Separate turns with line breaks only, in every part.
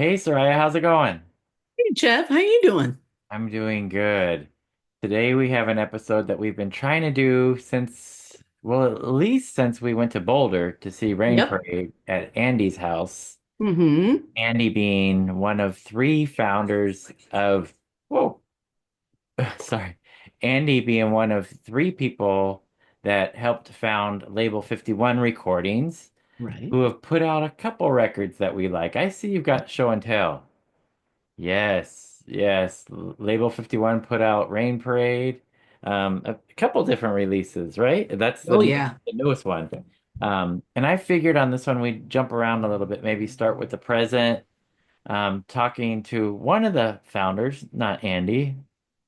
Hey, Soraya, how's it going?
Hey Jeff, how you doing?
I'm doing good. Today we have an episode that we've been trying to do since, well, at least since we went to Boulder to see Rain
Yep.
Parade at Andy's house.
Mm-hmm.
Andy being one of three founders of, whoa, sorry. Andy being one of three people that helped found Label 51 Recordings,
Right.
who have put out a couple records that we like. I see you've got Show and Tell. Yes, yes. Label 51 put out Rain Parade. A couple different releases, right? That's
Oh
the
yeah.
newest one. And I figured on this one we'd jump around a little bit, maybe start with the present, talking to one of the founders, not Andy,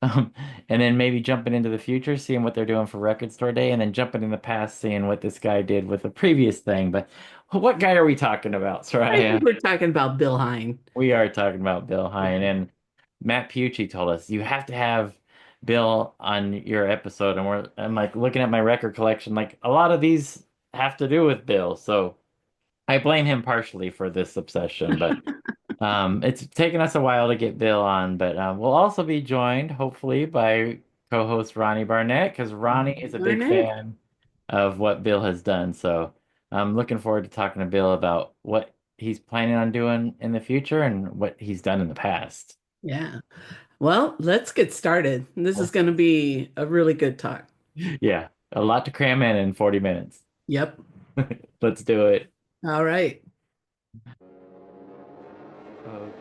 um, and then maybe jumping into the future, seeing what they're doing for Record Store Day, and then jumping in the past, seeing what this guy did with the previous thing. But what guy are we talking about,
I think
Soraya?
we're talking about Bill Hein.
We are talking about Bill Hein,
Yeah.
and Matt Pucci told us you have to have Bill on your episode, and I'm like looking at my record collection, like a lot of these have to do with Bill, so I blame him partially for this obsession, but it's taken us a while to get Bill on, but we'll also be joined hopefully by co-host Ronnie Barnett because Ronnie is a big
Barnett.
fan of what Bill has done. So I'm looking forward to talking to Bill about what he's planning on doing in the future and what he's done in the past.
Yeah. Well, let's get started. This is
Oh.
going to be a really good talk.
Yeah, a lot to cram in 40 minutes.
Yep.
Let's do it.
All right.
Okay.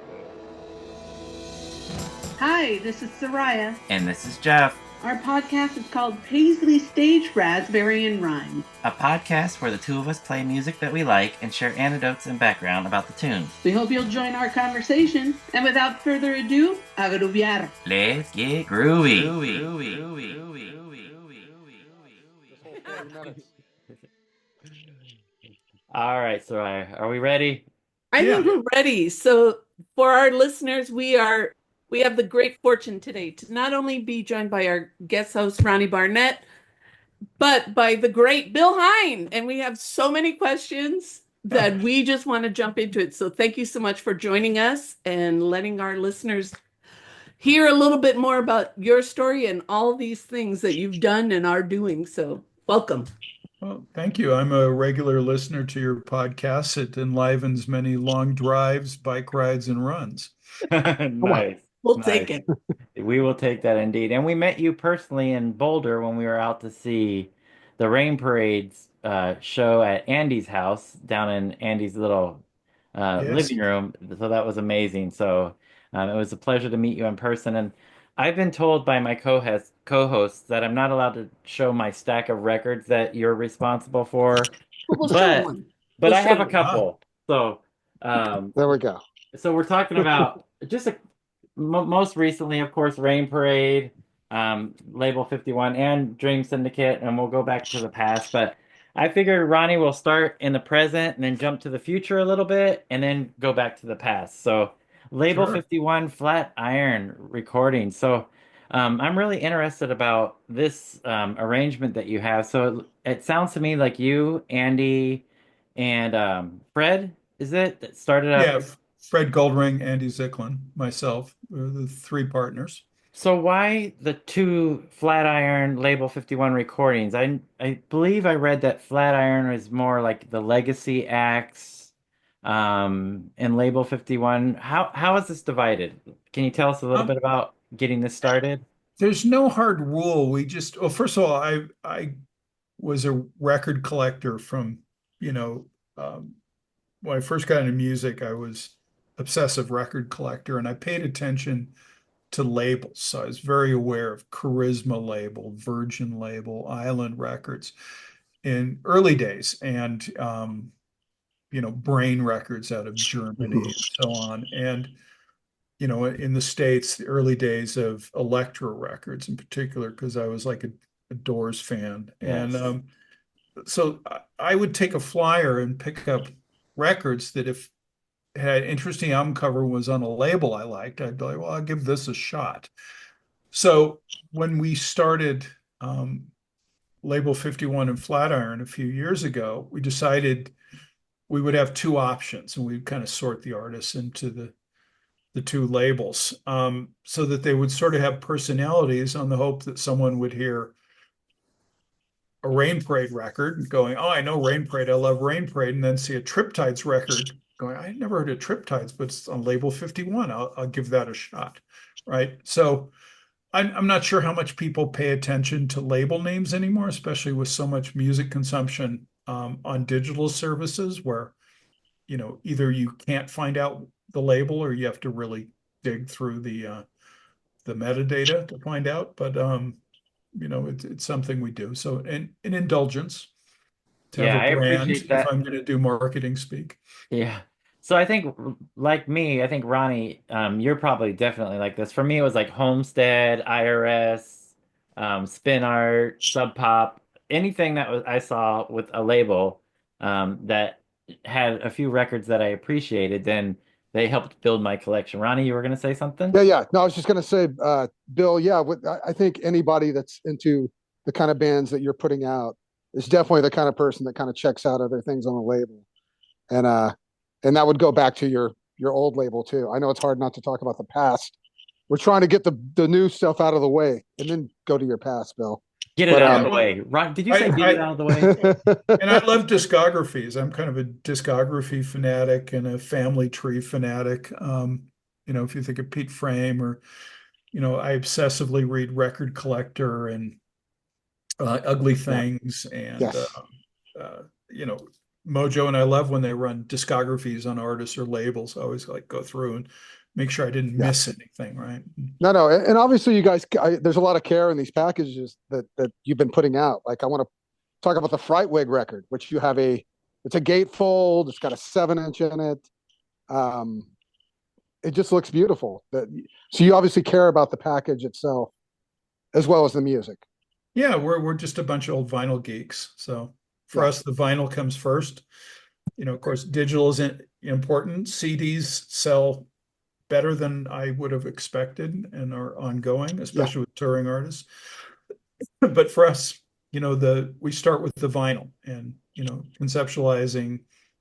Hi, this is Soraya.
And this is Jeff,
Our podcast is called Paisley Stage Raspberry and Rhyme.
a podcast where the two of us play music that we like and share anecdotes and background about the tunes.
We hope you'll join our conversation. And without further ado, a groovear.
Let's get groovy. All right, so are we ready?
I
Yeah.
think we're ready. So for our listeners, we have the great fortune today to not only be joined by our guest host Ronnie Barnett, but by the great Bill Hein. And we have so many questions that we just want to jump into it. So thank you so much for joining us and letting our listeners hear a little bit more about your story and all these things that you've done and are doing. So welcome.
Well, thank you. I'm a regular listener to your podcast. It enlivens many long drives, bike rides, and runs.
Wow.
Nice,
We'll take
nice.
it.
We will take that indeed. And we met you personally in Boulder when we were out to see the Rain Parade's show at Andy's house down in Andy's little
Yes.
living room. So that was amazing. So it was a pleasure to meet you in person. And I've been told by my co-hosts that I'm not allowed to show my stack of records that you're responsible for,
But we'll show
but
one.
but
We'll
I
show
have a
one.
Ah,
couple. So um,
There we go.
so we're talking about just most recently, of course, Rain Parade, Label 51, and Dream Syndicate, and we'll go back to the past. But I figured Ronnie will start in the present and then jump to the future a little bit and then go back to the past. So Label
sure.
51 Flatiron recording. So I'm really interested about this arrangement that you have. So it sounds to me like you, Andy, and Fred, is it, that started up?
Yeah. Fred Goldring, Andy Zicklin, myself, were the three partners.
So why the two Flatiron Label 51 recordings? I believe I read that Flatiron is more like the legacy acts, and Label 51. How is this divided? Can you tell us a little
Um,
bit about getting this started?
there's no hard rule. We just, well, first of all, I was a record collector from, you know, um, when I first got into music, I was obsessive record collector, and I paid attention to labels. So I was very aware of Charisma label, Virgin label, Island Records in early days, and Brain Records out of Germany and so on. And in the States, the early days of Electro Records in particular, because I was like a Doors fan. And
Yes.
so I would take a flyer and pick up records that if had interesting album cover was on a label I liked, I'd be like, well, I'll give this a shot. So when we started Label 51 and Flatiron a few years ago, we decided we would have two options, and we'd kind of sort the artists into the two labels, so that they would sort of have personalities on the hope that someone would hear a Rain Parade record going, oh, I know Rain Parade, I love Rain Parade, and then see a Triptides record going, I never heard of Triptides, but it's on label 51. I'll give that a shot, right? So I'm not sure how much people pay attention to label names anymore, especially with so much music consumption on digital services where, either you can't find out the label or you have to really dig through the metadata to find out. But it's something we do. So an indulgence to have
Yeah,
a
I
brand
appreciate
if
that.
I'm going to do marketing speak.
Yeah. So I think like me, I think Ronnie, you're probably definitely like this. For me, it was like Homestead, IRS, Spin Art, Sub Pop, anything that was I saw with a label that had a few records that I appreciated, then they helped build my collection. Ronnie, you were gonna say something?
Yeah, yeah. No, I was just going to say, Bill, yeah, I think anybody that's into the kind of bands that you're putting out is definitely the kind of person that kind of checks out other things on the label. And and that would go back to your old label too. I know it's hard not to talk about the past. We're trying to get the new stuff out of the way and then go to your past, Bill.
Get it
But
out of
Yeah,
the
well,
way. Ron, did you say get it
I
out of the way?
and I love discographies. I'm kind of a discography fanatic and a family tree fanatic. If you think of Pete Frame or, I obsessively read Record Collector and Ugly
yeah,
Things and
yes,
uh, you know, Mojo, and I love when they run discographies on artists or labels. I always like go through and make sure I didn't
yeah.
miss anything, right?
No, no, and obviously you guys, there's a lot of care in these packages that you've been putting out. Like I want to talk about the Frightwig record, which you have it's a gatefold. It's got a 7-inch in it. Um, it just looks beautiful. So you obviously care about the package itself as well as the music.
Yeah, we're just a bunch of old vinyl geeks. So for
Yeah,
us, the vinyl comes first. Of course, digital is important. CDs sell better than I would have expected and are ongoing,
yeah,
especially with touring artists. But for us, we start with the vinyl and, conceptualizing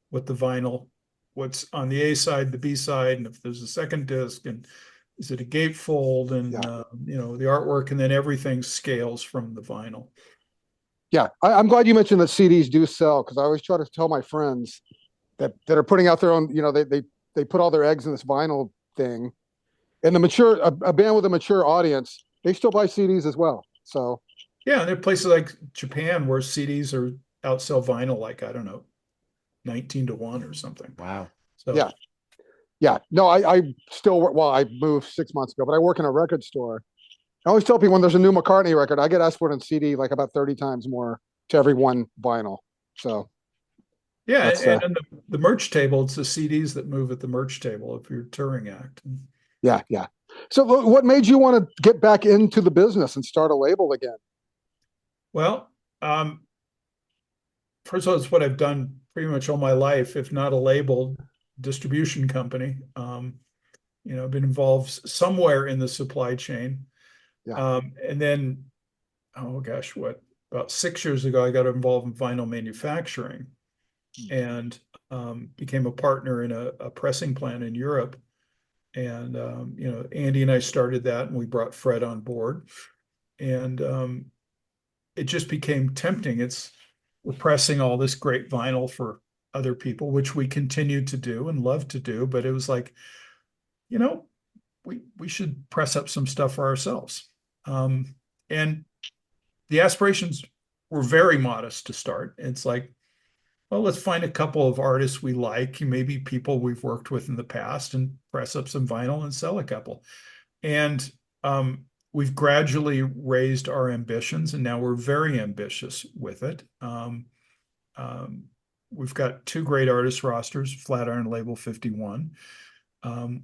what the vinyl, what's on the A side, the B side, and if there's a second disc, and is it a gatefold, and
yeah,
the artwork, and then everything scales from the vinyl.
yeah. I'm glad you mentioned that CDs do sell because I always try to tell my friends that are putting out their own. They put all their eggs in this vinyl thing, and a band with a mature audience, they still buy CDs as well. So
Yeah, and there are places like Japan where CDs are outsell vinyl, like, I don't know, 19-1 or something.
Wow.
So
yeah, yeah. No, I still work. Well, I moved 6 months ago, but I work in a record store. I always tell people when there's a new McCartney record, I get asked for it on CD like about 30 times more to every one vinyl. So
yeah,
that's
and the merch table, it's the CDs that move at the merch table if you're a touring act.
yeah, yeah. So what made you want to get back into the business and start a label again?
Well, first of all, it's what I've done pretty much all my life, if not a label distribution company. I've been involved somewhere in the supply chain.
Yeah,
And then, oh gosh, about 6 years ago, I got involved in vinyl manufacturing and became a partner in a pressing plant in Europe. And, Andy and I started that and we brought Fred on board. And it just became tempting. We're pressing all this great vinyl for other people, which we continue to do and love to do. But it was like, we should press up some stuff for ourselves. And the aspirations were very modest to start. It's like, well, let's find a couple of artists we like, maybe people we've worked with in the past, and press up some vinyl and sell a couple. And we've gradually raised our ambitions, and now we're very ambitious with it. We've got two great artist rosters, Flatiron Label 51.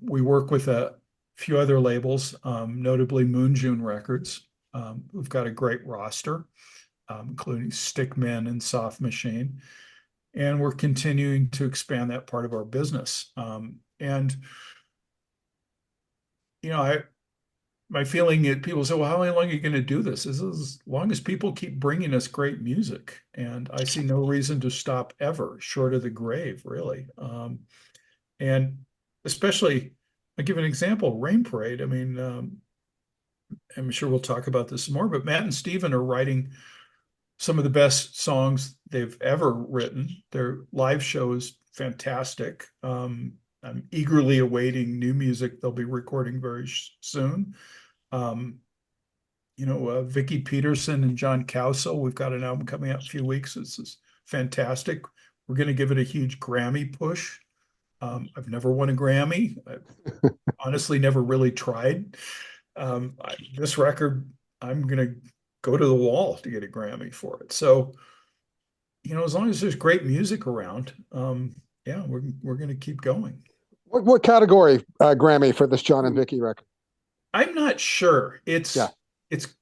We work with a few other labels, notably Moon June Records. We've got a great roster, including Stickmen and Soft Machine. And we're continuing to expand that part of our business. And my feeling is people say, well, how long are you going to do this? This is as long as people keep bringing us great music. And I see no reason to stop ever, short of the grave, really. And especially, I give an example, Rain Parade. I mean, I'm sure we'll talk about this more, but Matt and Steven are writing some of the best songs they've ever written. Their live show is fantastic. I'm eagerly awaiting new music they'll be recording very soon. Um, Vicki Peterson and John Cowsill, we've got an album coming out in a few weeks. This is fantastic. We're going to give it a huge Grammy push. I've never won a Grammy. I've honestly never really tried. This record, I'm going to go to the wall to get a Grammy for it. So, as long as there's great music around, yeah, we're going to keep going.
What category Grammy for this John and Vicki record?
I'm not sure. It's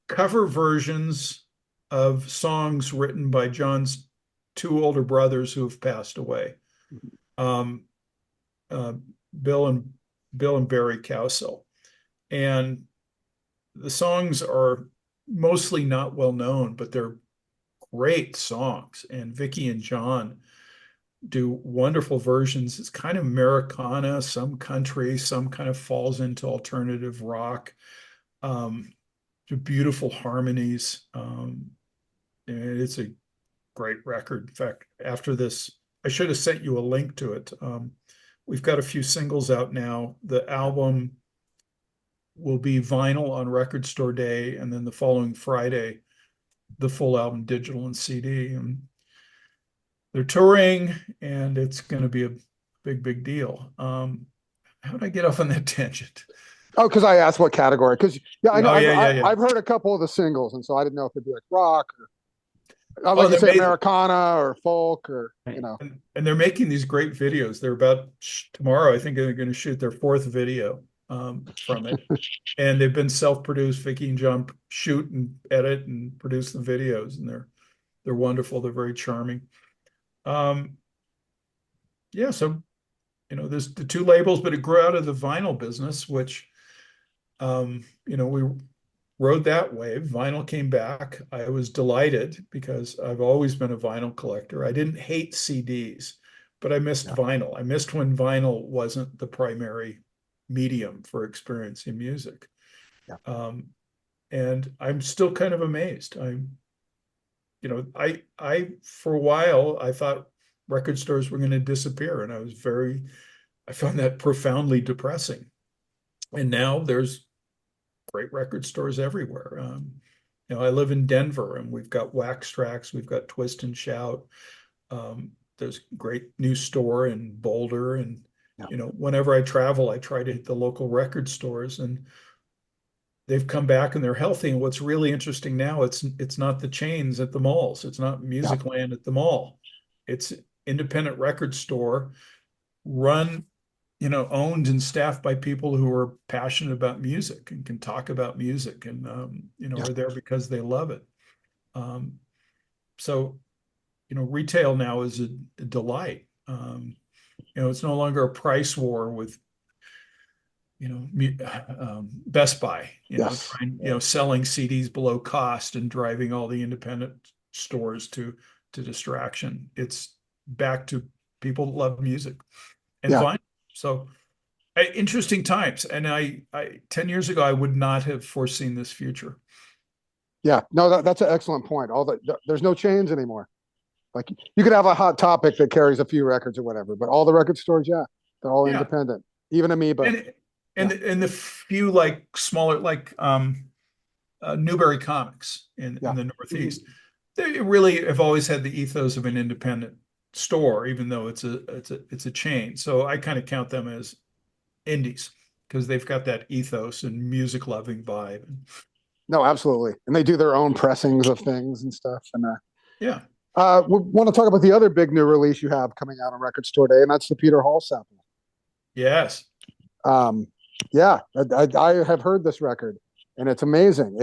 cover versions of songs written by John's two older brothers who have passed away. Bill and Barry Cowsill. And the songs are mostly not well known, but they're great songs. And Vicki and John do wonderful versions. It's kind of Americana, some country, some kind of falls into alternative rock. Beautiful harmonies. And it's a great record. In fact, after this, I should have sent you a link to it. We've got a few singles out now. The album will be vinyl on Record Store Day, and then the following Friday, the full album digital and CD. And they're touring, and it's going to be a big deal. How did I get off on that tangent?
Oh, because I asked what category. Because I know
yeah.
I've heard a couple of the singles, and so I didn't know if it'd be like rock or like you say Americana or folk or
And they're making these great videos. They're about tomorrow. I think they're going to shoot their fourth video from it, and they've been self-produced. Vicki and John shoot and edit and produce the videos, and they're wonderful. They're very charming. Yeah, so there's the two labels, but it grew out of the vinyl business, which we rode that wave. Vinyl came back. I was delighted because I've always been a vinyl collector. I didn't hate CDs, but I missed vinyl. I missed when vinyl wasn't the primary medium for experiencing music. And I'm still kind of amazed. I for a while I thought record stores were going to disappear, and I found that profoundly depressing. And now there's great record stores everywhere. I live in Denver, and we've got Wax Trax, we've got Twist and Shout. There's a great new store in Boulder, and whenever I travel, I try to hit the local record stores, and they've come back and they're healthy. And what's really interesting now, it's not the chains at the malls. It's not Music Land at the mall. It's independent record store run, owned and staffed by people who are passionate about music and can talk about music and, are there because they love it. So, retail now is a delight. It's no longer a price war with, Best Buy, selling CDs below cost and driving all the independent stores to distraction. It's back to people that love music and vinyl. So interesting times. And I 10 years ago, I would not have foreseen this future.
Yeah, no, that's an excellent point. There's no chains anymore. Like you could have a Hot Topic that carries a few records or whatever, but all the record stores, they're all independent. Even Amoeba.
And the few like smaller, like Newberry Comics in the Northeast, they really have always had the ethos of an independent store, even though it's a chain. So I kind of count them as indies because they've got that ethos and music loving vibe.
No, absolutely. And they do their own pressings of things and stuff. And we want to talk about the other big new release you have coming out on Record Store Day, and that's the Peter Hall sample.
Yes.
I have heard this record, and it's amazing.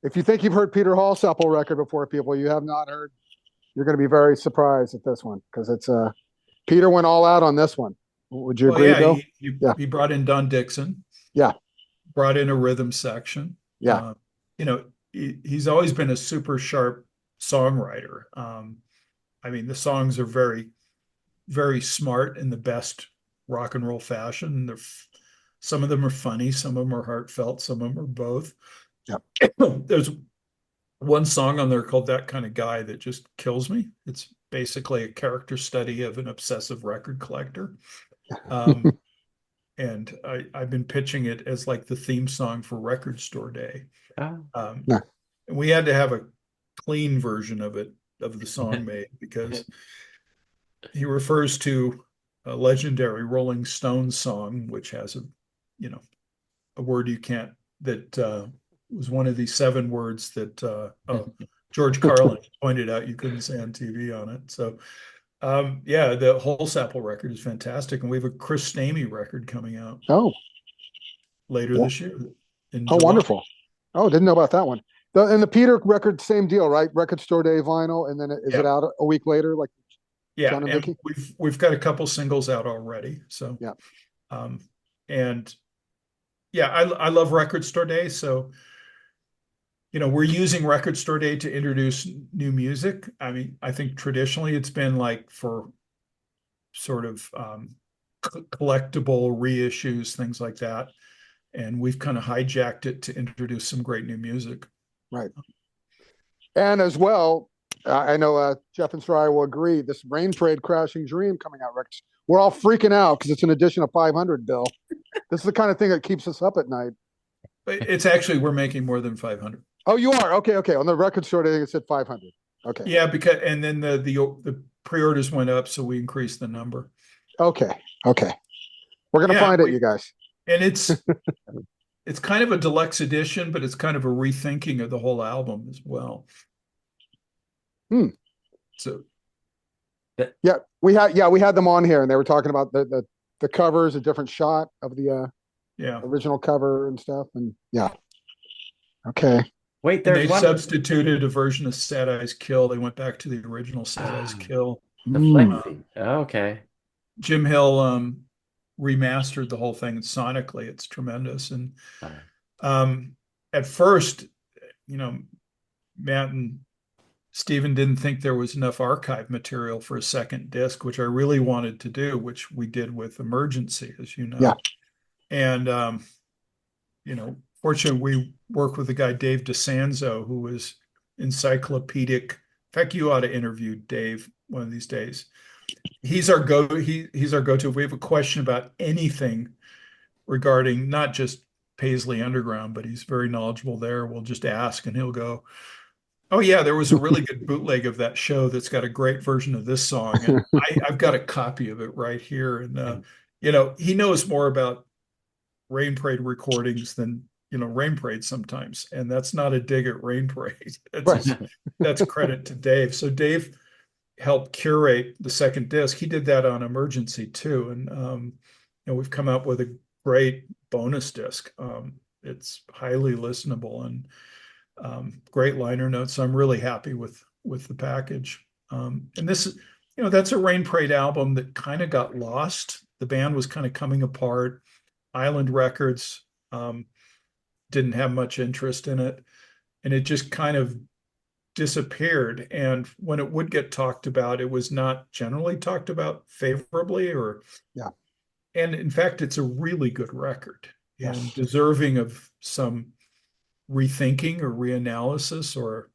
If you think you've heard Peter Hall sample record before, people you have not heard, you're going to be very surprised at this one because it's Peter went all out on this one. Would you agree, Bill?
He brought in Don Dixon.
Yeah.
Brought in a rhythm section.
Yeah.
He's always been a super sharp songwriter. The songs are very, very smart in the best rock and roll fashion. They're Some of them are funny, some of them are heartfelt, some of them are both.
Yep.
There's one song on there called That Kind of Guy that just kills me. It's basically a character study of an obsessive record collector. And I've been pitching it as like the theme song for Record Store Day.
Oh.
Yeah.
And we had to have a clean version of it, of the song made, because he refers to a legendary Rolling Stones song, which has a word you can't, that was one of these 7 words that George Carlin pointed out you couldn't say on TV on it. So yeah, the whole Sapple record is fantastic, and we have a Chris Stamey record coming out
Oh,
later
yeah.
this year in
Oh,
July.
wonderful. Oh, didn't know about that one. And the Peter record, same deal, right? Record Store Day vinyl, and then is it out a week later, like
Yeah,
John and
and
Vicky?
we've got a couple singles out already. So
Yeah.
And yeah, I love Record Store Day. So we're using Record Store Day to introduce new music. I mean, I think traditionally it's been like for sort of collectible reissues, things like that. And we've kind of hijacked it to introduce some great new music.
Right. And as well, I know Jeff and Soraya will agree, this Rain Parade Crashing Dream coming out records. We're all freaking out because it's an edition of 500, Bill. This is the kind of thing that keeps us up at night.
It's actually, we're making more than 500.
Oh, you are? Okay, okay. On the Record Store, I think it said 500. Okay.
Yeah, because and then the pre-orders went up, so we increased the number.
Okay, okay. We're gonna find it, you guys.
And it's kind of a deluxe edition, but it's kind of a rethinking of the whole album as well. So
yeah, we had them on here, and they were talking about the covers, a different shot of the original cover and stuff, and yeah. Okay.
Wait,
they substituted a version of Sad Eyes Kill. They went back to the original Sad Eyes Kill.
The Flexi. Okay.
Jim Hill remastered the whole thing sonically. It's tremendous. And at first, Matt and Stephen didn't think there was enough archive material for a second disc, which I really wanted to do, which we did with Emergency, as you know.
Yeah.
And fortunately, we work with the guy Dave DeSanzo, who is encyclopedic. In fact, you ought to interview Dave one of these days. He's our go-to. He's our go-to. If we have a question about anything regarding not just Paisley Underground, but he's very knowledgeable there. We'll just ask, and he'll go, "Oh yeah, there was a really good bootleg of that show that's got a great version of this song, and I've got a copy of it right here." And he knows more about Rain Parade recordings than Rain Parade sometimes, and that's not a dig at Rain Parade. That's credit to Dave. So Dave helped curate the second disc. He did that on Emergency too, and we've come up with a great bonus disc. It's highly listenable and great liner notes. So I'm really happy with the package. And this, that's a Rain Parade album that kind of got lost. The band was kind of coming apart. Island Records didn't have much interest in it, and it just kind of disappeared. And when it would get talked about, it was not generally talked about favorably, and in fact, it's a really good record and deserving of some rethinking or reanalysis, or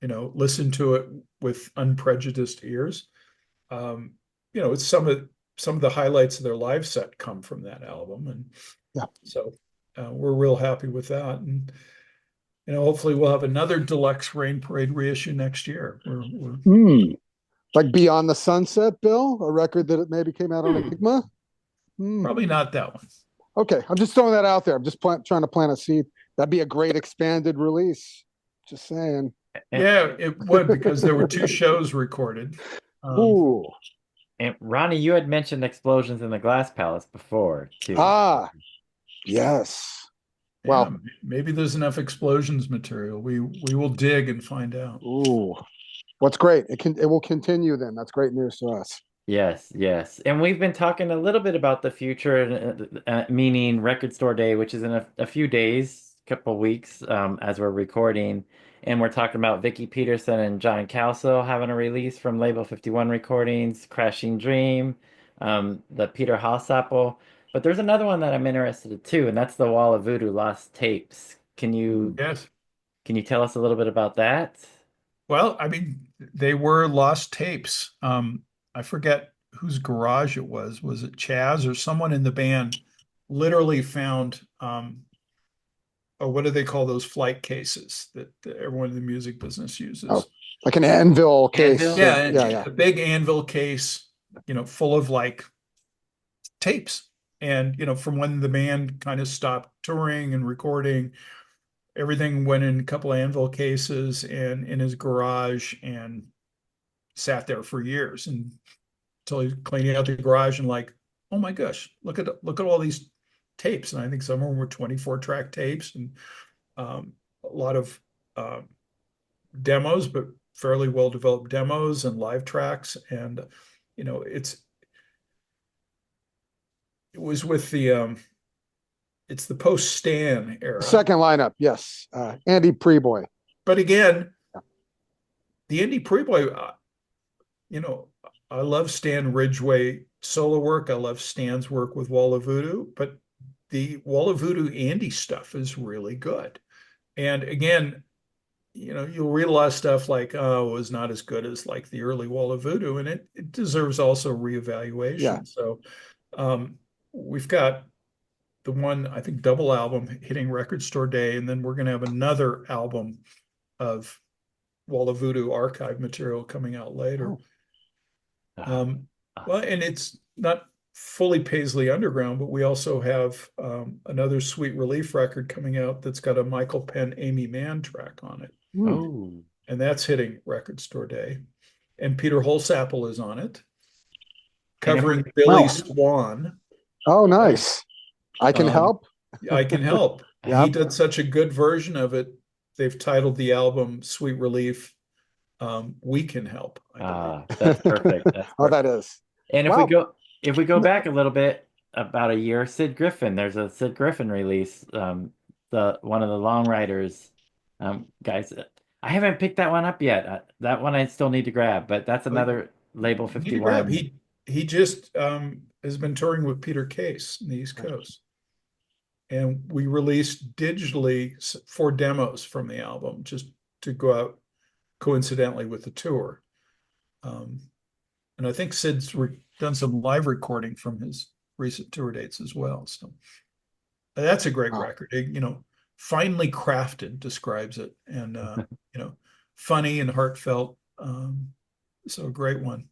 listen to it with unprejudiced ears. It's some of the highlights of their live set come from that album, and so we're real happy with that. And hopefully we'll have another deluxe Rain Parade reissue next year.
Like Beyond the Sunset, Bill, a record that maybe came out on Enigma.
Probably not that one.
Okay, I'm just throwing that out there. I'm just trying to plant a seed. That'd be a great expanded release. Just saying.
Yeah, it would, because there were 2 shows recorded.
Ooh.
And Ronnie, you had mentioned Explosions in the Glass Palace before too.
Ah, yes. Well,
maybe there's enough Explosions material. We will dig and find out.
Ooh, what's great? It will continue then. That's great news to us.
Yes, yes. And we've been talking a little bit about the future, meaning Record Store Day, which is in a few days, couple weeks, as we're recording. And we're talking about Vicky Peterson and John Cowsill having a release from Label 51 Recordings, Crashing Dream, the Peter Haas Apple. But there's another one that I'm interested in too, and that's the Wall of Voodoo Lost Tapes.
Yes.
Can you tell us a little bit about that?
Well, I mean, they were lost tapes. I forget whose garage it was. Was it Chaz or someone in the band literally found or what do they call those flight cases that everyone in the music business
Oh,
uses?
like an anvil case.
Anvil?
Yeah,
Yeah, yeah.
a big anvil case, full of like tapes. And, from when the band kind of stopped touring and recording, everything went in a couple of anvil cases and in his garage and sat there for years and until he's cleaning out the garage and like, oh my gosh, look at all these tapes. And I think some of them were 24 track tapes and a lot of demos, but fairly well developed demos and live tracks. And it was with it's the post Stan era.
Second lineup, yes. Andy Preboy.
But again, the Andy Preboy, I love Stan Ridgway solo work. I love Stan's work with Wall of Voodoo, but the Wall of Voodoo Andy stuff is really good. And again, you'll read a lot of stuff like, oh, it was not as good as like the early Wall of Voodoo, and it deserves also reevaluation.
Yeah.
So we've got the one, I think, double album hitting Record Store Day, and then we're going to have another album of Wall of Voodoo archive material coming out later. Well, and it's not fully Paisley Underground, but we also have another Sweet Relief record coming out that's got a Michael Penn, Amy Mann track on it.
Oh,
And that's hitting Record Store Day. And Peter Holsapple is on it, covering Billy Swan.
Oh, nice. I Can Help.
I Can Help.
Yep.
He did such a good version of it. They've titled the album Sweet Relief. We Can Help.
That's perfect.
Oh, that is.
And
Wow.
if we go back a little bit, about a year, Sid Griffin, there's a Sid Griffin release, the one of the Long Riders guys. I haven't picked that one up yet. That one I still need to grab, but that's another label
You need to grab.
51.
He just has been touring with Peter Case in the East Coast. And we released digitally 4 demos from the album just to go out coincidentally with the tour. And I think Sid's done some live recording from his recent tour dates as well. So that's a great record. Finely crafted describes it, and funny and heartfelt. So a great one.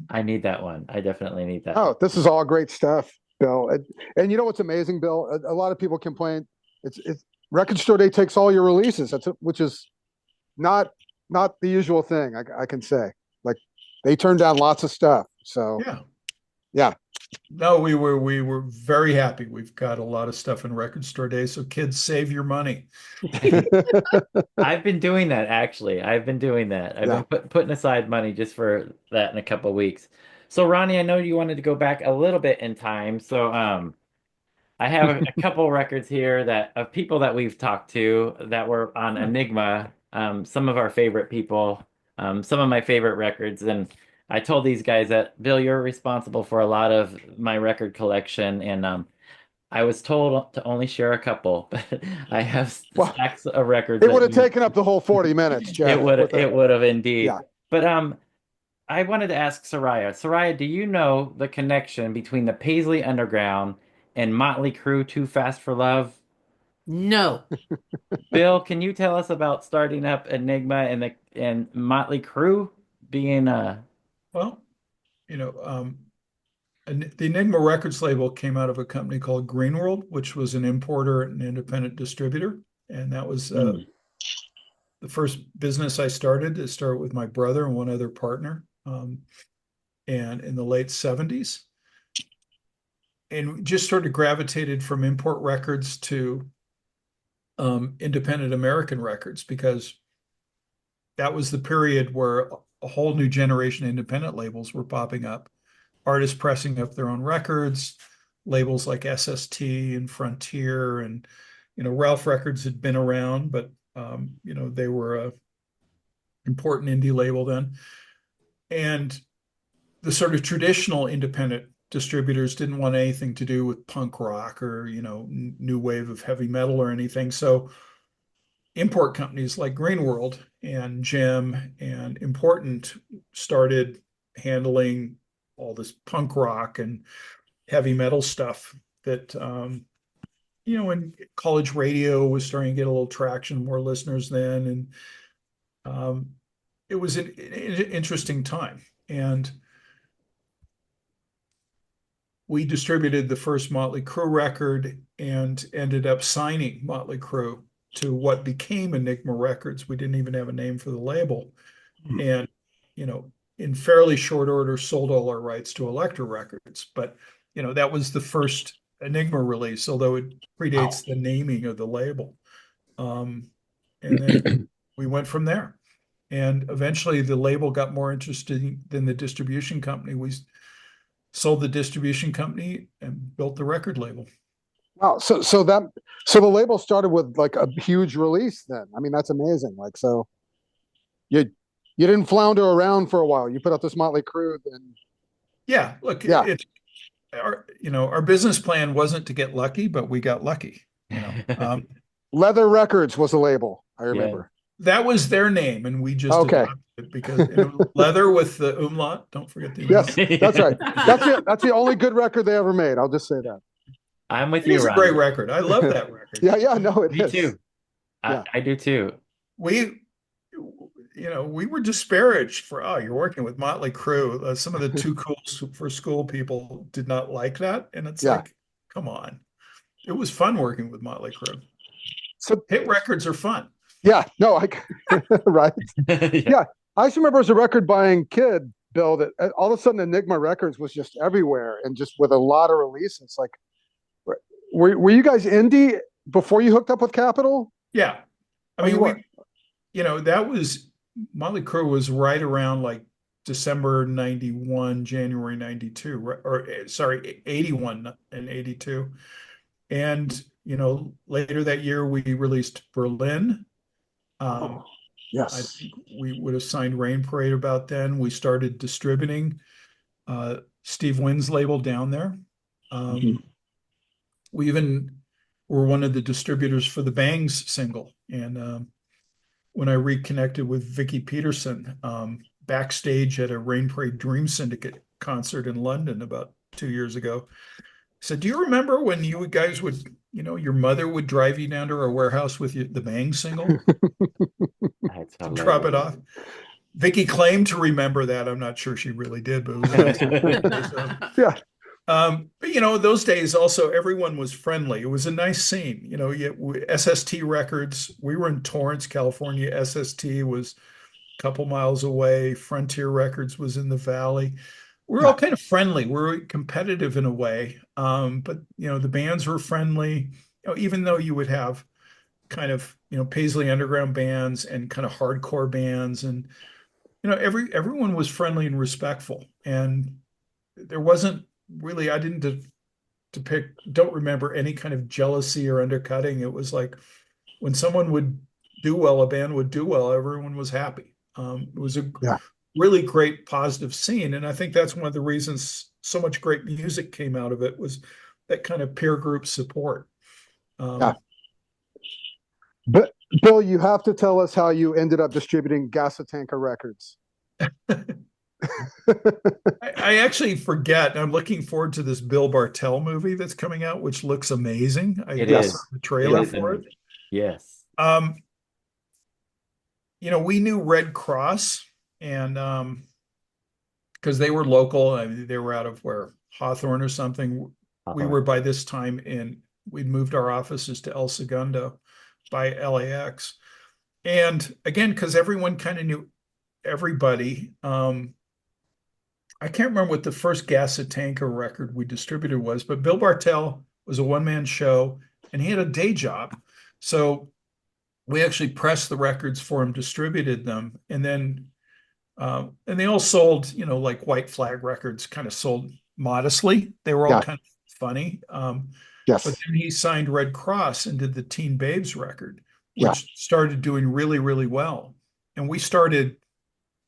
I need that one. I definitely need that.
Oh, this is all great stuff, Bill. And you know what's amazing, Bill? A lot of people complain. It's Record Store Day takes all your releases. which is not the usual thing. I can say, like, they turn down lots of stuff. So yeah.
No, we were very happy. We've got a lot of stuff in Record Store Day. So kids, save your money.
I've been doing that, actually. I've been doing that. I've been putting aside money just for that in a couple of weeks. So Ronnie, I know you wanted to go back a little bit in time. So I have a couple records here of people that we've talked to that were on Enigma. Some of our favorite people, some of my favorite records. And I told these guys that, Bill, you're responsible for a lot of my record collection, and I was told to only share a couple, but I have stacks of records.
It would have taken up the whole 40 minutes, Jeff.
It would have indeed.
Yeah.
But I wanted to ask Soraya. Soraya, do you know the connection between the Paisley Underground and Motley Crue Too Fast for Love?
No.
Bill, can you tell us about starting up Enigma and Motley Crue being
Well, the Enigma Records label came out of a company called Greenworld, which was an importer and independent distributor. And that was the first business I started. To start with my brother and one other partner, and in the late 70s. And we just sort of gravitated from import records to independent American records, because that was the period where a whole new generation of independent labels were popping up. Artists pressing up their own records, labels like SST and Frontier, and Ralph Records had been around, but they were a important indie label then. And the sort of traditional independent distributors didn't want anything to do with punk rock or, new wave of heavy metal or anything. So import companies like Green World and Jim and Important started handling all this punk rock and heavy metal stuff that, when college radio was starting to get a little traction, more listeners then. And it was an interesting time. And we distributed the first Motley Crue record and ended up signing Motley Crue to what became Enigma Records. We didn't even have a name for the label. And, in fairly short order, sold all our rights to Elektra Records. But, that was the first Enigma release, although it predates the naming of the label. And then we went from there. And eventually the label got more interested than the distribution company. We sold the distribution company and built the record label.
Wow. So the label started with like a huge release then. I mean, that's amazing. Like, so you didn't flounder around for a while. You put out this Motley Crue and
yeah, look, our business plan wasn't to get lucky, but we got lucky.
Leather Records was the label, I remember.
That was their name, and we just adopted it because leather with the umlaut. Don't forget the umlaut.
Yes, that's right. That's the only good record they ever made. I'll just say that.
I'm with you,
It's a
Ronnie.
great record. I love that record.
Yeah, no, it
Me
is.
too. I do too.
We were disparaged for, you're working with Motley Crue. Some of the too cool for school people did not like that. And it's like, come on. It was fun working with Motley Crue. So hit records are fun.
Yeah, no, right. Yeah. I just remember as a record buying kid, Bill, that all of a sudden Enigma Records was just everywhere and just with a lot of releases. Like, were you guys indie before you hooked up with Capitol?
Yeah. I mean, that was, Motley Crue was right around like December 91, January 92, or sorry, 81 and 82. And, later that year we released Berlin.
Yes.
I think we would have signed Rain Parade about then. We started distributing Steve Wynn's label down there. We even were one of the distributors for the Bangs single. And when I reconnected with Vicky Peterson backstage at a Rain Parade Dream Syndicate concert in London about 2 years ago, I said, do you remember when you guys would, your mother would drive you down to our warehouse with the Bang single to drop it off? Vicky claimed to remember that. I'm not sure she really did, but it was nice.
Yeah.
But those days also everyone was friendly. It was a nice scene. SST Records. We were in Torrance, California. SST was a couple miles away. Frontier Records was in the Valley. We were all kind of friendly. We were competitive in a way, but the bands were friendly. Even though you would have kind of Paisley Underground bands and kind of hardcore bands, and everyone was friendly and respectful, and there wasn't really, I didn't don't remember any kind of jealousy or undercutting. It was like when someone would do well, a band would do well, everyone was happy. It was a really great positive scene. And I think that's one of the reasons so much great music came out of it, was that kind of peer group support.
But Bill, you have to tell us how you ended up distributing Gasatanka Records.
I actually forget. I'm looking forward to this Bill Bartell movie that's coming out, which looks amazing. I saw the trailer for it.
Yes.
We knew Red Cross, and because they were local. They were out of Hawthorne or something. We were by this time we'd moved our offices to El Segundo by LAX. And again, because everyone kind of knew everybody, I can't remember what the first Gasatanka record we distributed was, but Bill Bartell was a one-man show and he had a day job. So we actually pressed the records for him, distributed them, and then and they all sold, like White Flag Records kind of sold modestly. They were all kind of funny.
Yes.
But then he signed Red Cross and did the Teen Babes record, which started doing really, really well. And we started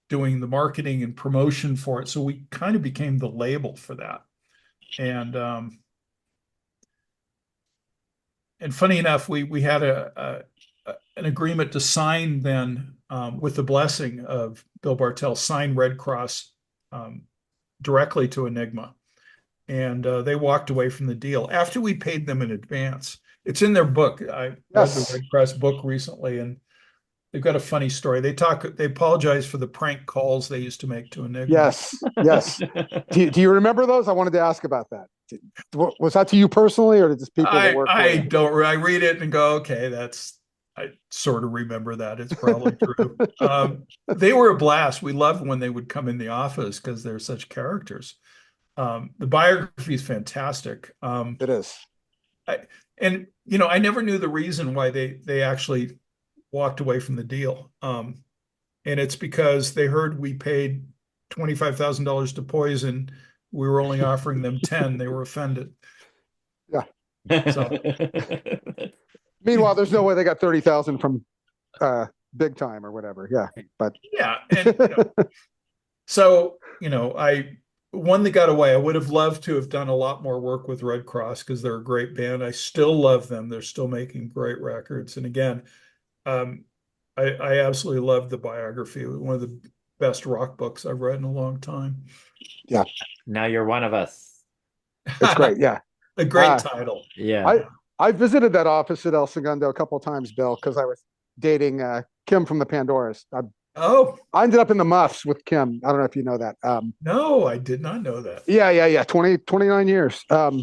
doing the marketing and promotion for it. So we kind of became the label for that. And funny enough, we had an agreement to sign then, with the blessing of Bill Bartell, sign Red Cross directly to Enigma. And they walked away from the deal after we paid them in advance. It's in their book. I read the Red Cross book recently, and they've got a funny story. They apologize for the prank calls they used to make to Enigma.
Yes, yes. Do you remember those? I wanted to ask about that. Was that to you personally, or did just people that work for you?
I don't. I read it and go, okay, I sort of remember that. It's probably true. They were a blast. We loved when they would come in the office because they're such characters. The biography is fantastic.
It is.
I never knew the reason why they actually walked away from the deal. And it's because they heard we paid $25,000 to Poison. We were only offering them 10. They were offended.
Yeah.
So
meanwhile, there's no way they got 30,000 from Big Time or whatever. Yeah. But
yeah. And so, one that got away. I would have loved to have done a lot more work with Red Cross because they're a great band. I still love them. They're still making great records. And again, I absolutely love the biography. One of the best rock books I've read in a long time.
Yeah.
Now you're one of us.
It's great. Yeah.
A great title.
Yeah.
I visited that office at El Segundo a couple of times, Bill, because I was dating Kim from the Pandoras. I ended up in the Muffs with Kim. I don't know if you know that.
No, I did not know that.
Yeah. 29 years. But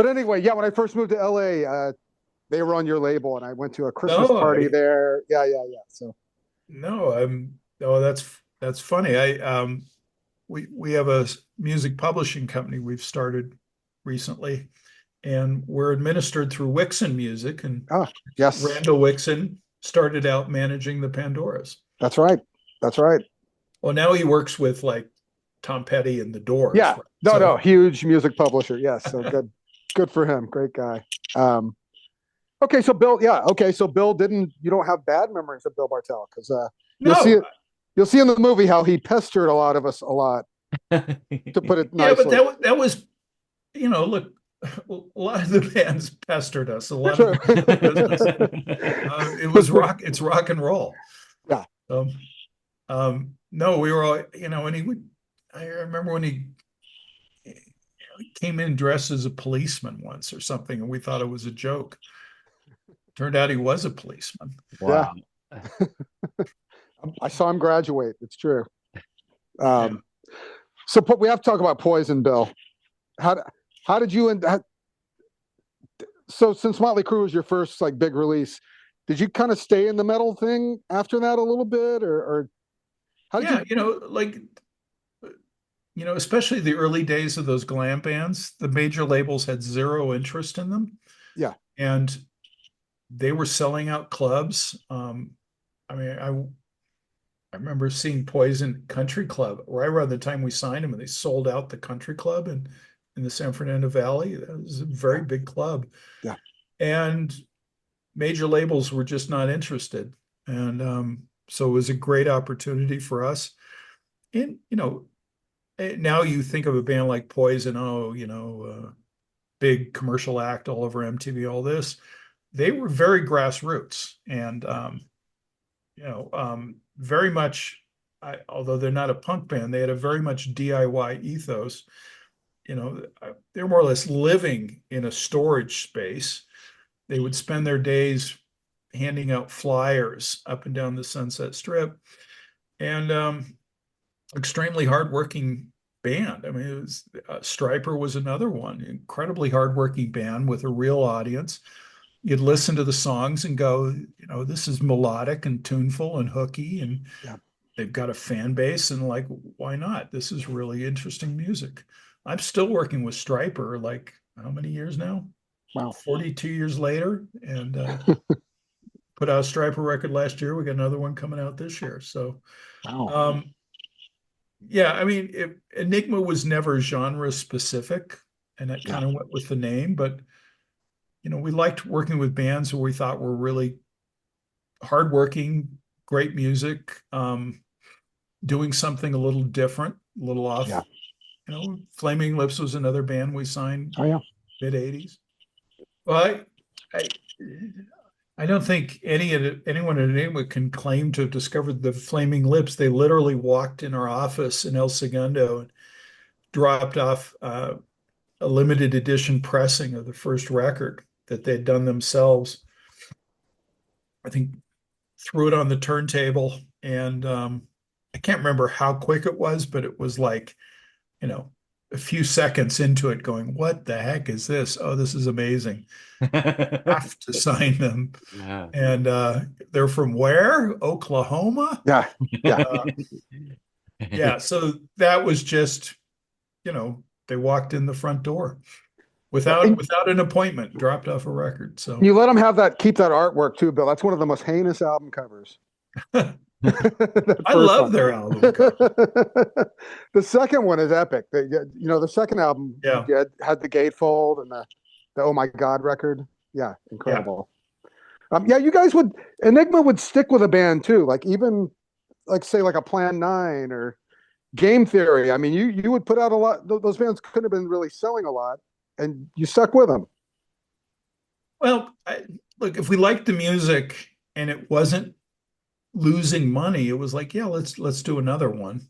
anyway, yeah, when I first moved to LA, they were on your label, and I went to a Christmas party there. Yeah. So
that's funny. We have a music publishing company we've started recently, and we're administered through Wixon Music. And
yes,
Randall Wixon started out managing the Pandoras.
That's right.
Well, now he works with like Tom Petty and the Doors.
Yeah.
Right?
No, huge music publisher. Yes. So good for him. Great guy. Okay. So Bill, you don't have bad memories of Bill Bartell, because you'll see in the movie how he pestered a lot of us a lot, to put it nicely.
Yeah, but that was, look, a lot of the bands pestered us. A lot of it was rock. It's rock and roll.
Yeah.
No, we were all, and he would. I remember when he came in dressed as a policeman once or something, and we thought it was a joke. Turned out he was a policeman.
Wow.
Yeah. I saw him graduate. It's true. So we have to talk about Poison, Bill. How did you so since Motley Crue was your first like big release, did you kind of stay in the metal thing after that a little bit, or how did you? Especially the early days of those glam bands, the major labels had zero interest in them. Yeah,
and they were selling out clubs. I remember seeing Poison Country Club right around the time we signed them, and they sold out the country club in the San Fernando Valley. That was a very big club.
Yeah. And
major labels were just not interested. And so it was a great opportunity for us. And, now you think of a band like Poison, big commercial act all over MTV, all this. They were very grassroots and, very much, although they're not a punk band, they had a very much DIY ethos. They're more or less living in a storage space. They would spend their days handing out flyers up and down the Sunset Strip, and extremely hardworking band. I mean, it was Stryper was another one, incredibly hardworking band with a real audience. You'd listen to the songs and go, this is melodic and tuneful and hooky, and they've got a fan base, and like, why not? This is really interesting music. I'm still working with Stryper, like how many years now?
Wow.
42 years later, and put out a Stryper record last year. We got another one coming out this year. So,
wow.
I mean, Enigma was never genre specific, and that kind of went with the name, but we liked working with bands who we thought were really hardworking, great music, doing something a little different, a little off.
Yeah.
Flaming Lips was another band we signed
Oh yeah.
mid 80s. Well, I I don't think anyone at Enigma can claim to have discovered the Flaming Lips. They literally walked in our office in El Segundo and dropped off a limited edition pressing of the first record that they'd done themselves. I think threw it on the turntable, and I can't remember how quick it was, but it was like, a few seconds into it going, what the heck is this? Oh, this is amazing. Have to sign them.
Yeah.
And they're from where? Oklahoma?
Yeah. Yeah.
Yeah. So that was just, they walked in the front door without an appointment, dropped off a record. So
You let them keep that artwork too, Bill. That's one of the most heinous album covers.
I love their album cover.
The second one is epic. The second album
Yeah.
had the gatefold and the Oh My God record. Yeah, incredible. You guys Enigma would stick with a band too, like even say like a Plan 9 or Game Theory. I mean, you would put out a lot. Those bands couldn't have been really selling a lot, and you stuck with them.
Well, look, if we liked the music and it wasn't losing money, it was like, yeah, let's do another one.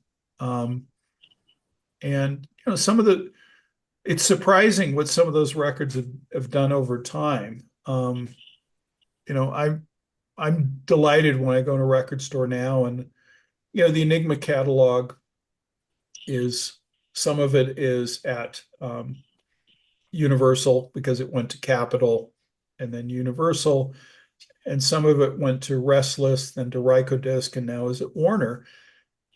And it's surprising what some of those records have done over time. I'm delighted when I go to a record store now, and the Enigma catalog some of it is at Universal because it went to Capitol and then Universal, and some of it went to Restless, then to Rykodisc, and now is at Warner.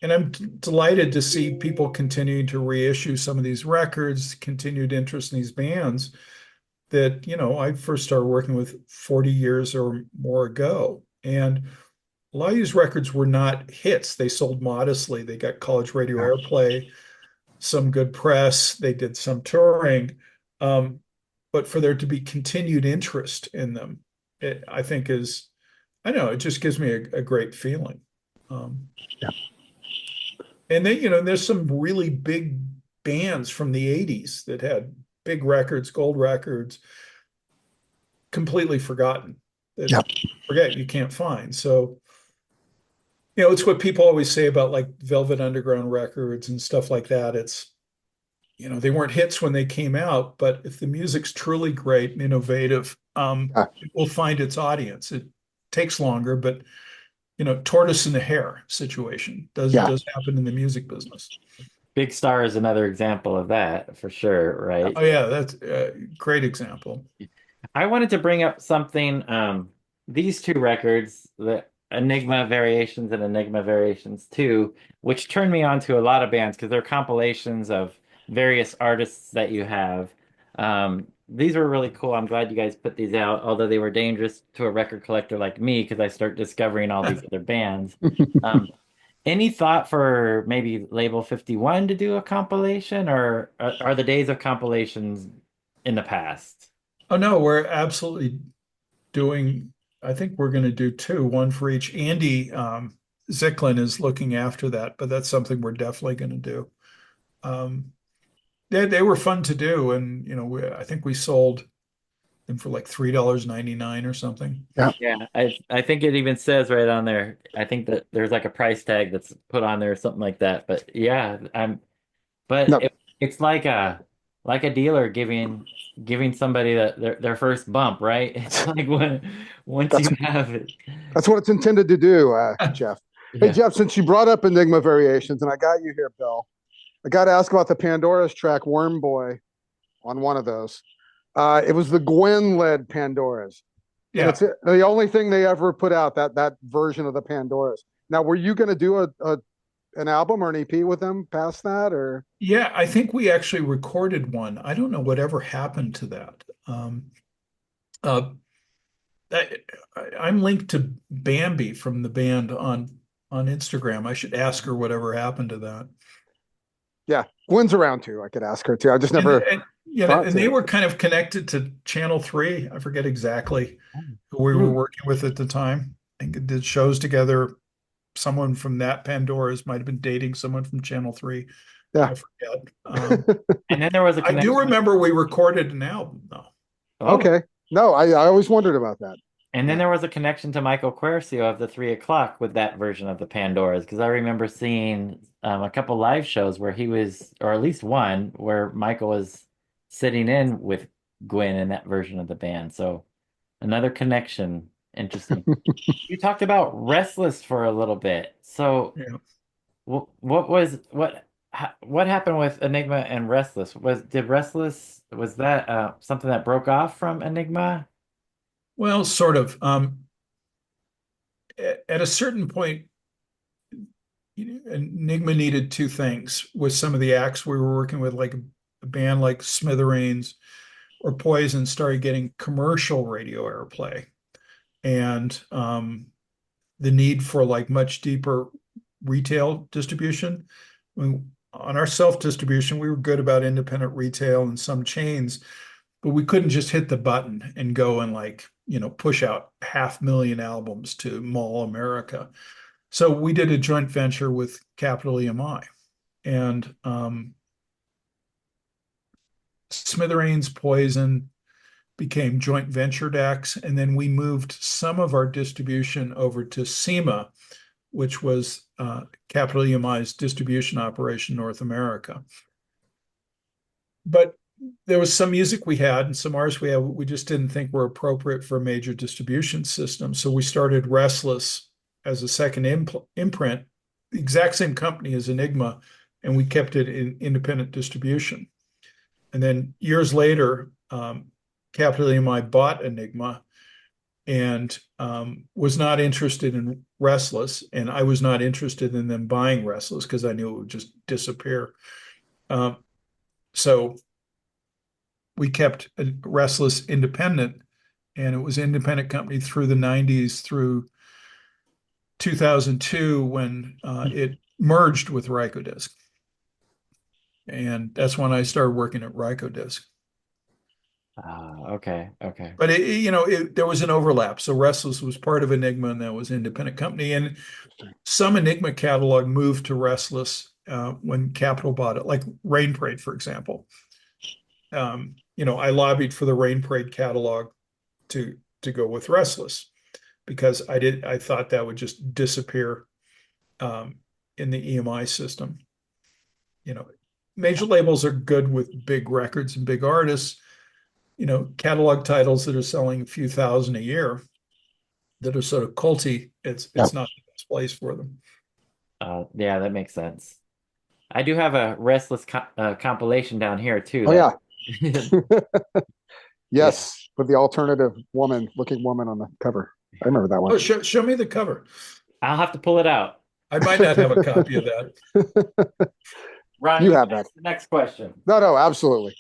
And I'm delighted to see people continuing to reissue some of these records, continued interest in these bands that, I first started working with 40 years or more ago. And a lot of these records were not hits. They sold modestly. They got college radio airplay, some good press. They did some touring. But for there to be continued interest in them, I think it just gives me a great feeling. And then, there's some really big bands from the 80s that had big records, gold records, completely forgotten. Forget, you can't find. So, it's what people always say about like Velvet Underground records and stuff like that. It's, they weren't hits when they came out, but if the music's truly great and innovative, it will find its audience. It takes longer, but tortoise and the hare situation does happen in the music business.
Big Star is another example of that for sure, right?
Oh yeah, that's a great example.
I wanted to bring up something. These two records, the Enigma Variations and Enigma Variations 2, which turned me on to a lot of bands because they're compilations of various artists that you have. These were really cool. I'm glad you guys put these out, although they were dangerous to a record collector like me because I start discovering all these other bands. Any thought for maybe Label 51 to do a compilation, or are the days of compilations in the past?
Oh no, we're absolutely doing, I think we're going to do two, one for each. Andy Zicklin is looking after that, but that's something we're definitely going to do. They were fun to do, and I think we sold them for like $3.99 or something.
Yeah, I think it even says right on there. I think that there's like a price tag that's put on there or something like that. But yeah, it's like a dealer giving somebody their first bump, right? It's like once you have it.
That's what it's intended to do, Jeff.
Yeah.
Hey Jeff, since you brought up Enigma Variations, and I got you here, Bill, I got to ask about the Pandora's track Worm Boy on one of those. It was the Gwen-led Pandoras.
Yeah.
It's the only thing they ever put out, that version of the Pandoras. Now, were you going to do an album or an EP with them past that, or?
Yeah, I think we actually recorded one. I don't know whatever happened to that. I'm linked to Bambi from the band on Instagram. I should ask her whatever happened to that.
Yeah, Gwen's around too. I could ask her too. I just never.
And they were kind of connected to Channel 3. I forget exactly who we were working with at the time. I think it did shows together. Someone from that Pandora's might have been dating someone from Channel 3. I
Yeah.
forget.
And then there was a
I do
connection.
remember we recorded an album though.
Oh,
Okay. No, I always wondered about that.
and then
Yeah.
there was a connection to Michael Quercio of the 3 o'clock with that version of the Pandoras, because I remember seeing a couple live shows where he was, or at least one where Michael was sitting in with Gwen in that version of the band. So another connection. Interesting. You talked about Restless for a little bit. So
Yeah.
what happened with Enigma and Restless? Was that something that broke off from Enigma?
Well, sort of. At a certain point, Enigma needed two things with some of the acts we were working with, like a band like Smithereens or Poison started getting commercial radio airplay. And the need for like much deeper retail distribution. On our self-distribution, we were good about independent retail and some chains, but we couldn't just hit the button and go and like, push out 500,000 albums to Mall America. So we did a joint venture with Capital EMI, and Smithereens, Poison became joint ventured acts, and then we moved some of our distribution over to SEMA, which was Capital EMI's distribution operation North America. But there was some music we had and some artists we had we just didn't think were appropriate for a major distribution system. So we started Restless as a second imprint, the exact same company as Enigma, and we kept it in independent distribution. And then years later, Capital EMI bought Enigma and was not interested in Restless, and I was not interested in them buying Restless because I knew it would just disappear. So we kept Restless independent, and it was an independent company through the 90s through 2002 when it merged with Rykodisc. And that's when I started working at Rykodisc.
Okay.
But there was an overlap. So Restless was part of Enigma, and that was an independent company. And some Enigma catalog moved to Restless when Capitol bought it, like Rain Parade, for example. I lobbied for the Rain Parade catalog to go with Restless because I thought that would just disappear in the EMI system. Major labels are good with big records and big artists. Catalog titles that are selling a few thousand a year that are sort of culty, it's not the best place for them.
Yeah, that makes sense. I do have a Restless compilation down here too.
Oh, yeah.
Yeah.
Yes, with the alternative looking woman on the cover. I remember that one.
Oh, show me the cover.
I'll have to pull it out.
I might not have a copy of that.
Ron,
You have that.
the next question.
No, absolutely.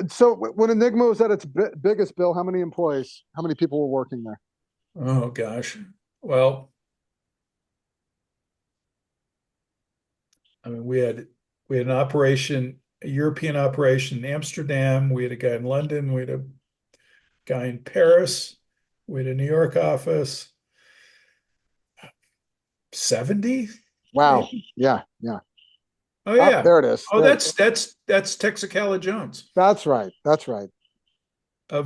So when Enigma was at its biggest, Bill, how many employees, how many people were working there?
Oh gosh. Well, I mean, we had an operation, a European operation in Amsterdam. We had a guy in London. We had a guy in Paris. We had a New York office. 70?
Wow.
Maybe?
Yeah.
Oh yeah.
There it is.
Oh, that's Texacala Jones.
That's right.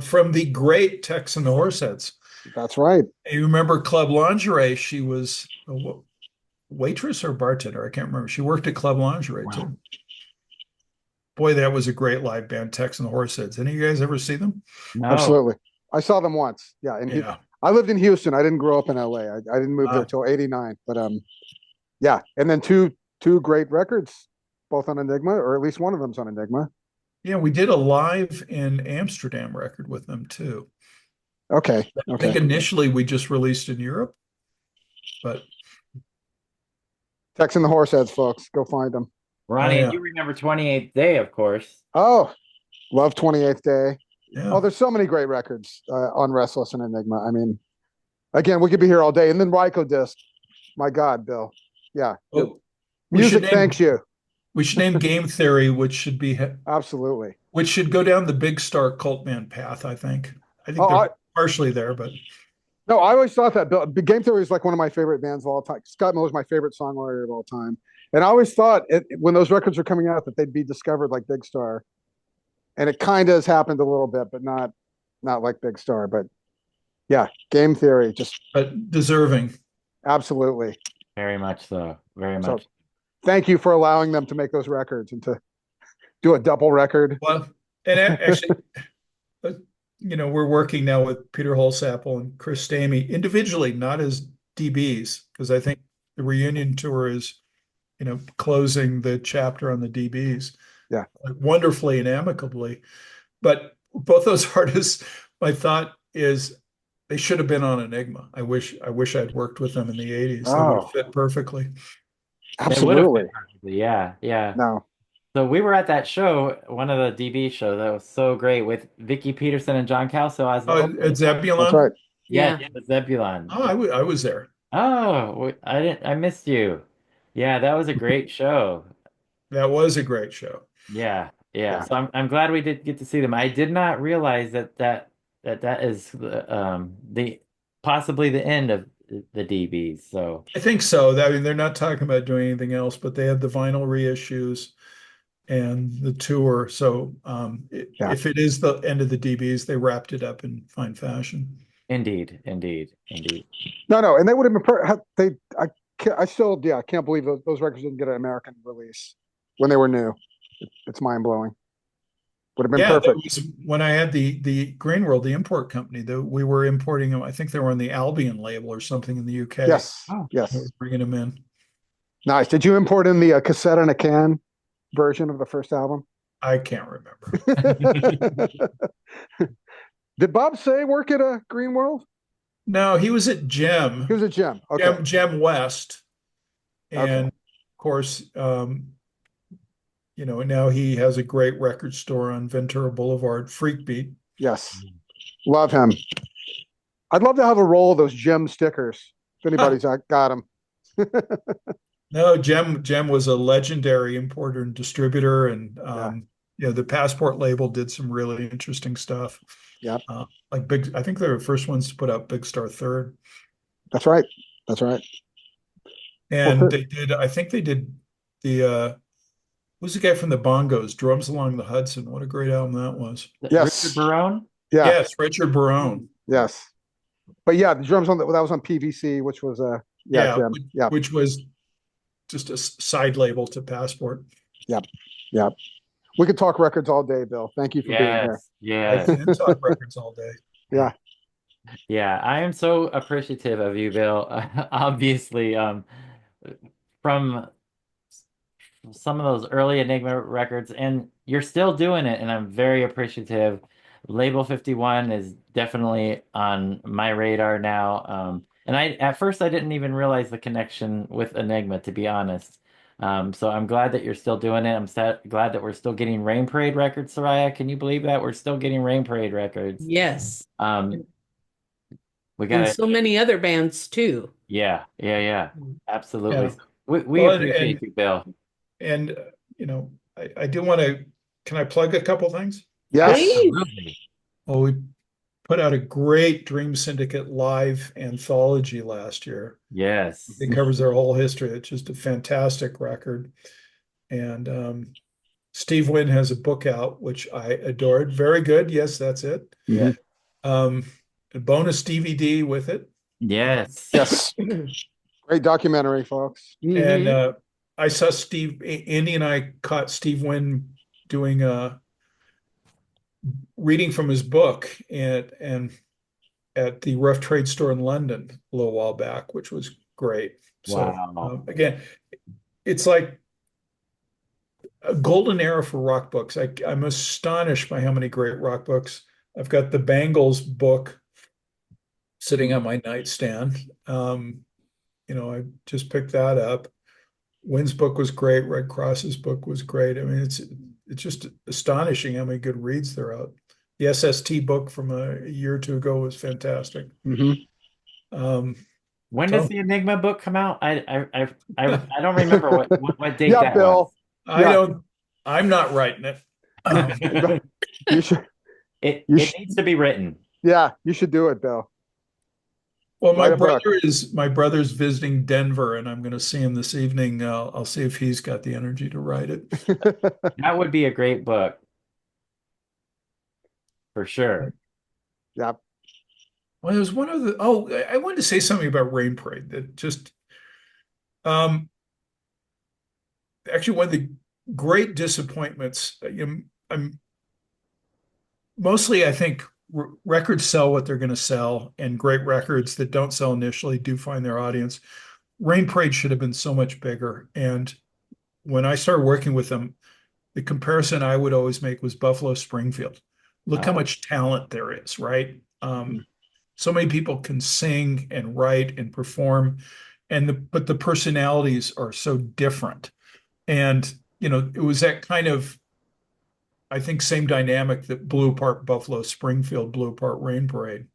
From the great Tex and the Horseheads.
That's right.
You remember Club Lingerie? She was a waitress or bartender. I can't remember. She worked at Club Lingerie too. Boy, that was a great live band, Tex and the Horseheads. Any of you guys ever see them?
No.
Absolutely. I saw them once. Yeah. I lived in Houston. I didn't grow up in LA. I didn't move there till 89. But yeah. And then two great records, both on Enigma, or at least one of them's on Enigma.
Yeah, we did a live in Amsterdam record with them too.
Okay.
I think initially we just released in Europe, but
Tex and the Horseheads, folks, go find them.
Ronnie, you remember 28th Day, of course.
Oh, love 28th Day.
Yeah.
Oh, there's so many great records on Restless and Enigma. I mean, again, we could be here all day. And then Rykodisc. My God, Bill. Yeah.
Oh,
music thanks you.
We should name Game Theory, which should be
absolutely,
which should go down the Big Star Cult Man path. I think they're partially there, but
No, I always thought that Bill, Game Theory is like one of my favorite bands of all time. Scott Miller's my favorite songwriter of all time. And I always thought when those records were coming out that they'd be discovered like Big Star. And it kind of has happened a little bit, but not like Big Star. But yeah, Game Theory, just
deserving.
Absolutely.
Very much so. Very much.
So, thank you for allowing them to make those records and to do a double record.
Well, and actually, we're working now with Peter Holsapple and Chris Stamey individually, not as DBs, because I think the reunion tour is, closing the chapter on the DBs.
Yeah.
Wonderfully and amicably. But both those artists, my thought is they should have been on Enigma. I wish I'd worked with them in the 80s. They would have fit perfectly.
Absolutely.
Yeah.
No.
So we were at that show, one of the DB shows that was so great with VICKI Peterson and John Cowsill as
at Zebulon.
That's right.
Yeah, Zebulon.
Oh, I was there.
Oh, I missed you. Yeah, that was a great show.
That was a great show.
Yeah. So I'm glad we did get to see them. I did not realize that is the possibly the end of the DBs. So
I think so. I mean, they're not talking about doing anything else, but they have the vinyl reissues and the tour. So if it is the end of the DBs, they wrapped it up in fine fashion.
Indeed.
No, and they would have been. I still can't believe those records didn't get an American release when they were new. It's mind blowing. Would have been perfect.
That was when I had the Green World, the import company. We were importing them. I think they were on the Albion label or something in the UK.
Yes,
yes, bringing them in.
Nice. Did you import in the cassette in a can version of the first album?
I can't remember.
Did Bob Say work at a Green World?
No, he was at Gem.
He was at Gem. Okay.
Gem West, and of course, now he has a great record store on Ventura Boulevard, Freak Beat.
Yes, love him. I'd love to have a roll of those Gem stickers if anybody's got them.
No, Gem was a legendary importer and distributor, and the Passport label did some really interesting stuff.
Yeah,
I think they were the first ones to put out Big Star Third.
That's right.
And they did. I think they did the. Who's the guy from the Bongos? Drums Along the Hudson. What a great album that was.
Yes,
Richard Barone.
Yeah.
Yes, Richard Barone.
Yes, but the drums that was on PVC, which was Gem.
Which was just a side label to Passport.
Yep. We could talk records all day, Bill. Thank you for being here.
Yes.
I can talk records all day.
Yeah, I am so appreciative of you, Bill. Obviously, from some of those early Enigma records, and you're still doing it, and I'm very appreciative. Label 51 is definitely on my radar now. And at first I didn't even realize the connection with Enigma, to be honest. So I'm glad that you're still doing it. I'm glad that we're still getting Rain Parade records, Soraya. Can you believe that? We're still getting Rain Parade records.
Yes.
We got
so many other bands too.
Yeah. Absolutely. Yeah. We appreciate you, Bill.
And I do want to. Can I plug a couple things?
Yes.
Absolutely.
Well, we put out a great Dream Syndicate live anthology last year.
Yes.
It covers their whole history. It's just a fantastic record. And Steve Wynn has a book out, which I adored. Very good. Yes, that's it.
Yeah.
A bonus DVD with it.
Yes.
Great documentary, folks.
And I saw Andy and I caught Steve Wynn doing reading from his book and at the Rough Trade store in London a little while back, which was great.
Wow.
So again, it's like a golden era for rock books. I'm astonished by how many great rock books. I've got the Bangles book sitting on my nightstand. I just picked that up. Wynn's book was great. Red Cross's book was great. I mean, it's just astonishing how many good reads there are out. The SST book from a year or two ago was fantastic.
Mm-hmm. When does the Enigma book come out? I don't remember what date that
Bill.
was.
I'm not writing it.
You should.
It needs to be written.
Yeah, you should do it, Bill.
Well,
Write a book.
my brother's visiting Denver, and I'm going to see him this evening. I'll see if he's got the energy to write it.
That would be a great book for sure.
Yeah.
Well, there's one other. Oh, I wanted to say something about Rain Parade that just um actually one of the great disappointments. I'm mostly I think records sell what they're going to sell, and great records that don't sell initially do find their audience. Rain Parade should have been so much bigger, and when I started working with them, the comparison I would always make was Buffalo Springfield. Look how
Oh,
much talent there is, right? So many people can sing and write and perform, but the personalities are so different. And it was that kind of, I think, same dynamic that blew apart Buffalo Springfield, blew apart Rain Parade.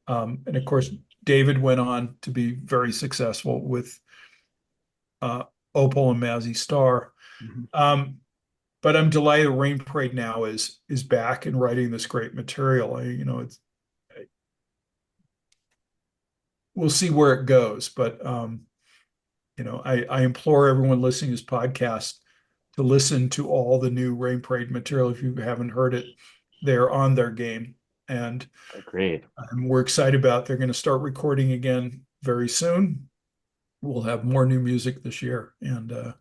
And of course, David went on to be very successful with Opal and Mazzy Star.
Mhm.
But I'm delighted Rain Parade now is back and writing this great material. We'll see where it goes, but I implore everyone listening to this podcast to listen to all the new Rain Parade material. If you haven't heard it, they're on their game, and
great.
we're excited about. They're going to start recording again very soon. We'll have more new music this year, and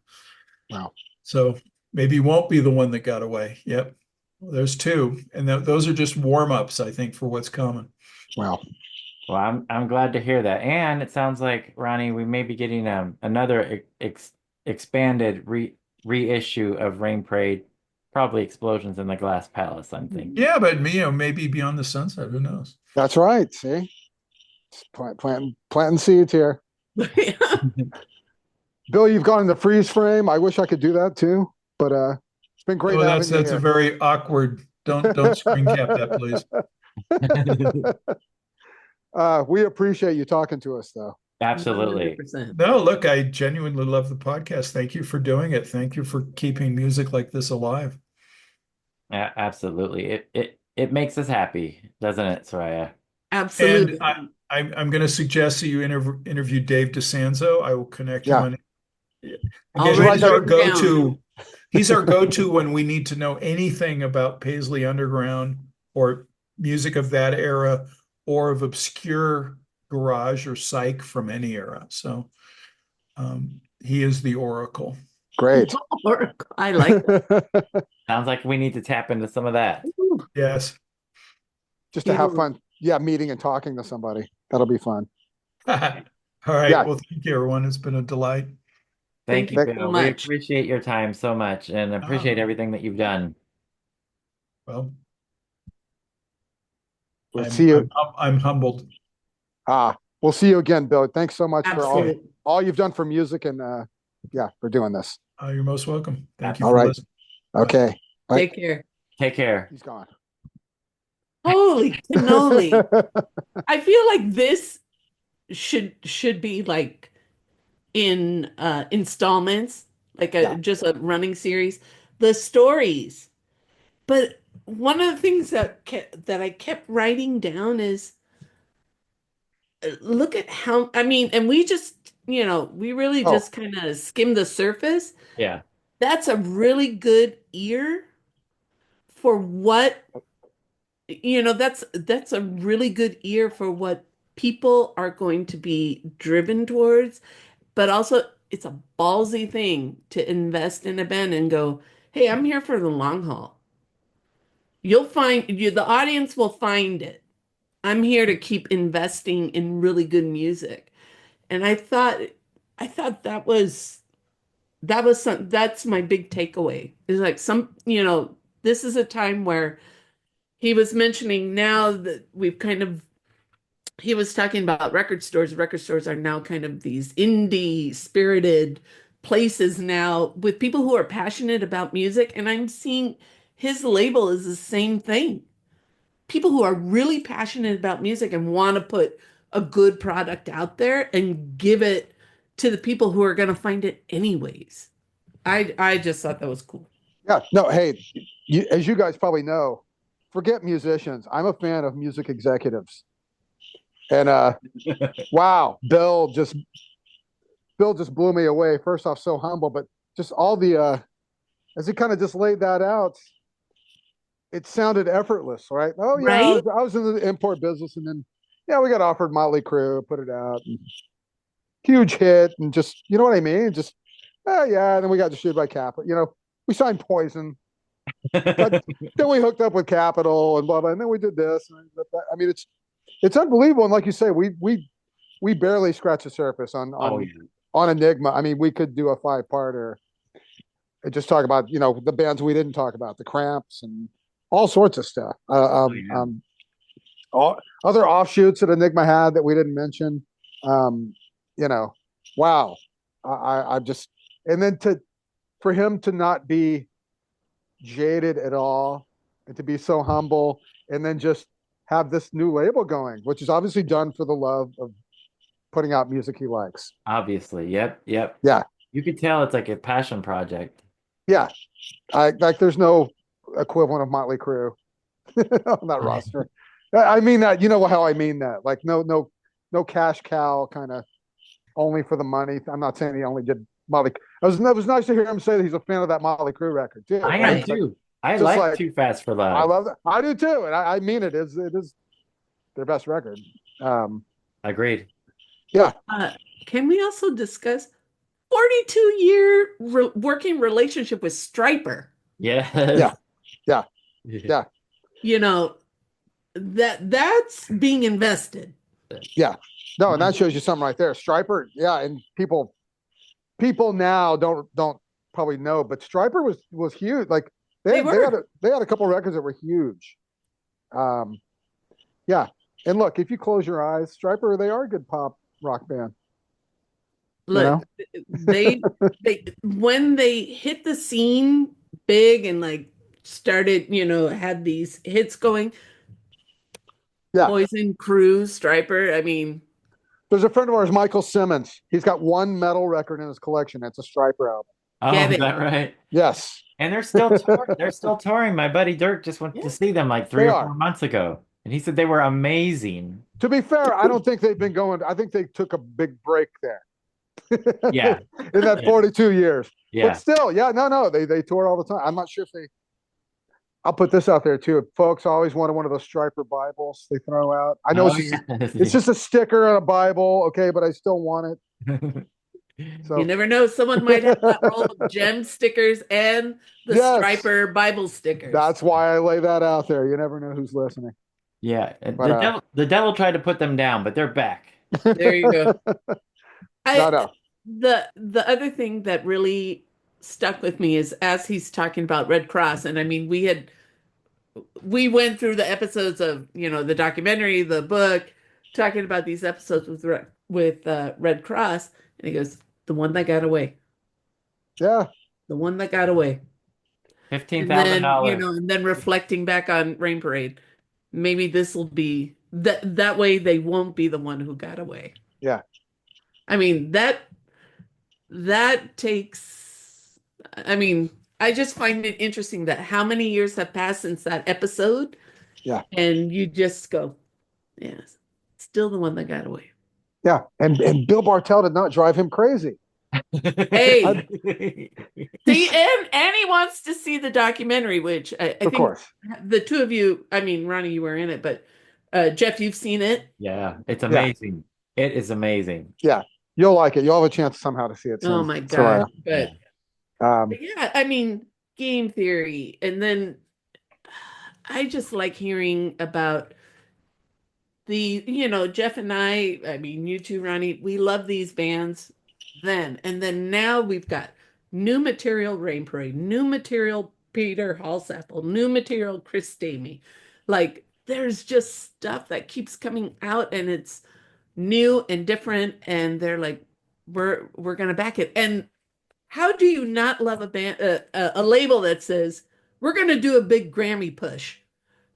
Wow.
so maybe you won't be the one that got away. Yep, well, there's two, and those are just warm-ups, I think, for what's coming.
Wow.
Well, I'm glad to hear that. And it sounds like, Ronnie, we may be getting another expanded reissue of Rain Parade, probably Explosions in the Glass Palace, I'm thinking.
Yeah, but maybe Beyond the Sunset. Who knows?
That's right. See, planting seeds here. Bill, you've gone into freeze frame. I wish I could do that too, but it's been great
Oh,
having
that's
you
a
here.
very awkward. Don't screen cap that, please.
We appreciate you talking to us, though.
Absolutely.
100%.
No, look, I genuinely love the podcast. Thank you for doing it. Thank you for keeping music like this alive.
Absolutely. It makes us happy, doesn't it, Soraya?
Absolutely.
And I'm going to suggest that you interview Dave DeSanzo. I will connect you
Yeah.
on.
I'll
Again,
write
he's our
it down.
go-to. He's our go-to when we need to know anything about Paisley Underground or music of that era or of obscure garage or psych from any era. So he is the oracle.
Great.
I like that.
Sounds like we need to tap into some of that.
Yes.
Just to have fun. Yeah, meeting and talking to somebody. That'll be fun.
All right.
Yeah.
Well, thank you, everyone. It's been a delight.
Thank you,
Thank you
Bill.
so
We
much.
appreciate your time so much and appreciate everything that you've done.
Well,
We'll see you.
I'm humbled.
We'll see you again, Bill. Thanks so much for
Absolutely.
all you've done for music and for doing this.
You're most welcome. Thank you
All
for
right.
listening.
Okay. Bye.
Take care.
Take care.
He's gone.
Holy cannoli. I feel like this should be like in installments, like just a running series. The stories. But one of the things that I kept writing down is look at how, I mean, and we just, we really just kind of skimmed the surface.
Yeah.
That's a really good ear for what, that's a really good ear for what people are going to be driven towards, but also it's a ballsy thing to invest in a band and go, hey, I'm here for the long haul. You'll find the audience will find it. I'm here to keep investing in really good music. And I thought that's my big takeaway. Is like this is a time where he was mentioning now that he was talking about record stores. Record stores are now kind of these indie spirited places now with people who are passionate about music. And I'm seeing his label is the same thing. People who are really passionate about music and want to put a good product out there and give it to the people who are going to find it anyways. I just thought that was cool.
Yeah. No, hey, as you guys probably know, forget musicians. I'm a fan of music executives. And wow, Bill just blew me away. First off, so humble, but just all the as he kind of just laid that out, it sounded effortless, right? Oh yeah,
Right?
I was in the import business, and then yeah, we got offered Motley Crue, put it out, and huge hit, and just you know what I mean? Just oh yeah, and then we got distributed by Capitol. You know, we signed Poison, but then we hooked up with Capitol and blah blah, and then we did this. I mean, it's unbelievable, and like you say, we barely scratched the surface
Oh, yeah.
on Enigma. I mean, we could do a 5-parter and just talk about the bands we didn't talk about, the Cramps and all sorts of stuff.
Oh, yeah.
All other offshoots that Enigma had that we didn't mention. Um, wow. I just and then for him to not be jaded at all and to be so humble and then just have this new label going, which is obviously done for the love of putting out music he likes.
Obviously. Yep. Yep.
Yeah.
You could tell it's like a passion project.
Yeah. There's no equivalent of Motley Crue on that roster. I mean that, you know how I mean that. Like no cash cow kind of only for the money. I'm not saying he only did Motley. It was nice to hear him say that he's a fan of that Motley Crue record too.
I
Right?
am too. I
just
like
like-
Too Fast for
I
Love.
love that. I do too, and I mean it is their best record.
Agreed.
Yeah,
Can we also discuss 42-year working relationship with Stryper?
Yes.
Yeah. Yeah.
You know, that's being invested.
no, and that shows you something right there. Stryper, yeah, and people now don't probably know, but Stryper was huge. Like they had a couple records that were huge. Yeah, and look, if you close your eyes, Stryper, they are a good pop rock band.
Look, they when they hit the scene big and like started, had these hits going.
Yeah.
Poison, Cruise, Stryper. I mean,
There's a friend of ours, Michael Simmons. He's got one metal record in his collection. It's a Stryper album.
Oh,
Get
is
it.
that right?
Yes.
And they're still they're still touring. My buddy Dirk just went to see them like 3
They
or
are.
4 months ago, and he said they were amazing.
To be fair, I don't think they've been going. I think they took a big break there.
Yeah.
In that 42 years.
Yeah.
But still, yeah, no, they tour all the time. I'm not sure if they. I'll put this out there too. Folks always wanted one of those Stryper Bibles they throw out. I know
Oh,
it's just a sticker on a Bible, okay, but I still want it. So
you never know. Someone might have that roll of gem stickers and the
Yes.
Stryper Bible stickers.
that's why I lay that out there. You never know who's listening.
Yeah. And
But,
the devil tried to put them down, but they're back.
There you go.
No.
The other thing that really stuck with me is as he's talking about Red Cross, and I mean we went through the episodes of the documentary, the book, talking about these episodes with Red Cross, and he goes, the one that got away,
Yeah.
the one that got away, and then
$15,000.
and then reflecting back on Rain Parade, maybe this will be that way they won't be the one who got away.
Yeah.
I mean that takes. I mean, I just find it interesting that how many years have passed since that episode.
Yeah.
And you just go, yes, still the one that got away.
Yeah. And Bill Bartel did not drive him crazy.
Hey. See, and he wants to see the documentary, which I
Of
think
course.
the two of you, I mean, Ronnie, you were in it, but Jeff, you've seen it.
Yeah, it's amazing. It is amazing.
Yeah. You'll like it. You'll have a chance somehow to see it soon.
Oh my God.
Soraya.
But yeah, I mean, game theory. And then I just like hearing about Jeff and I mean, you too, Ronnie, we love these bands then. And then now we've got new material, Rain Parade, new material, Peter Hallsapple, new material, Chris Stamey. Like, there's just stuff that keeps coming out and it's new and different. And they're like, we're going to back it. And how do you not love a band, a label that says we're going to do a big Grammy push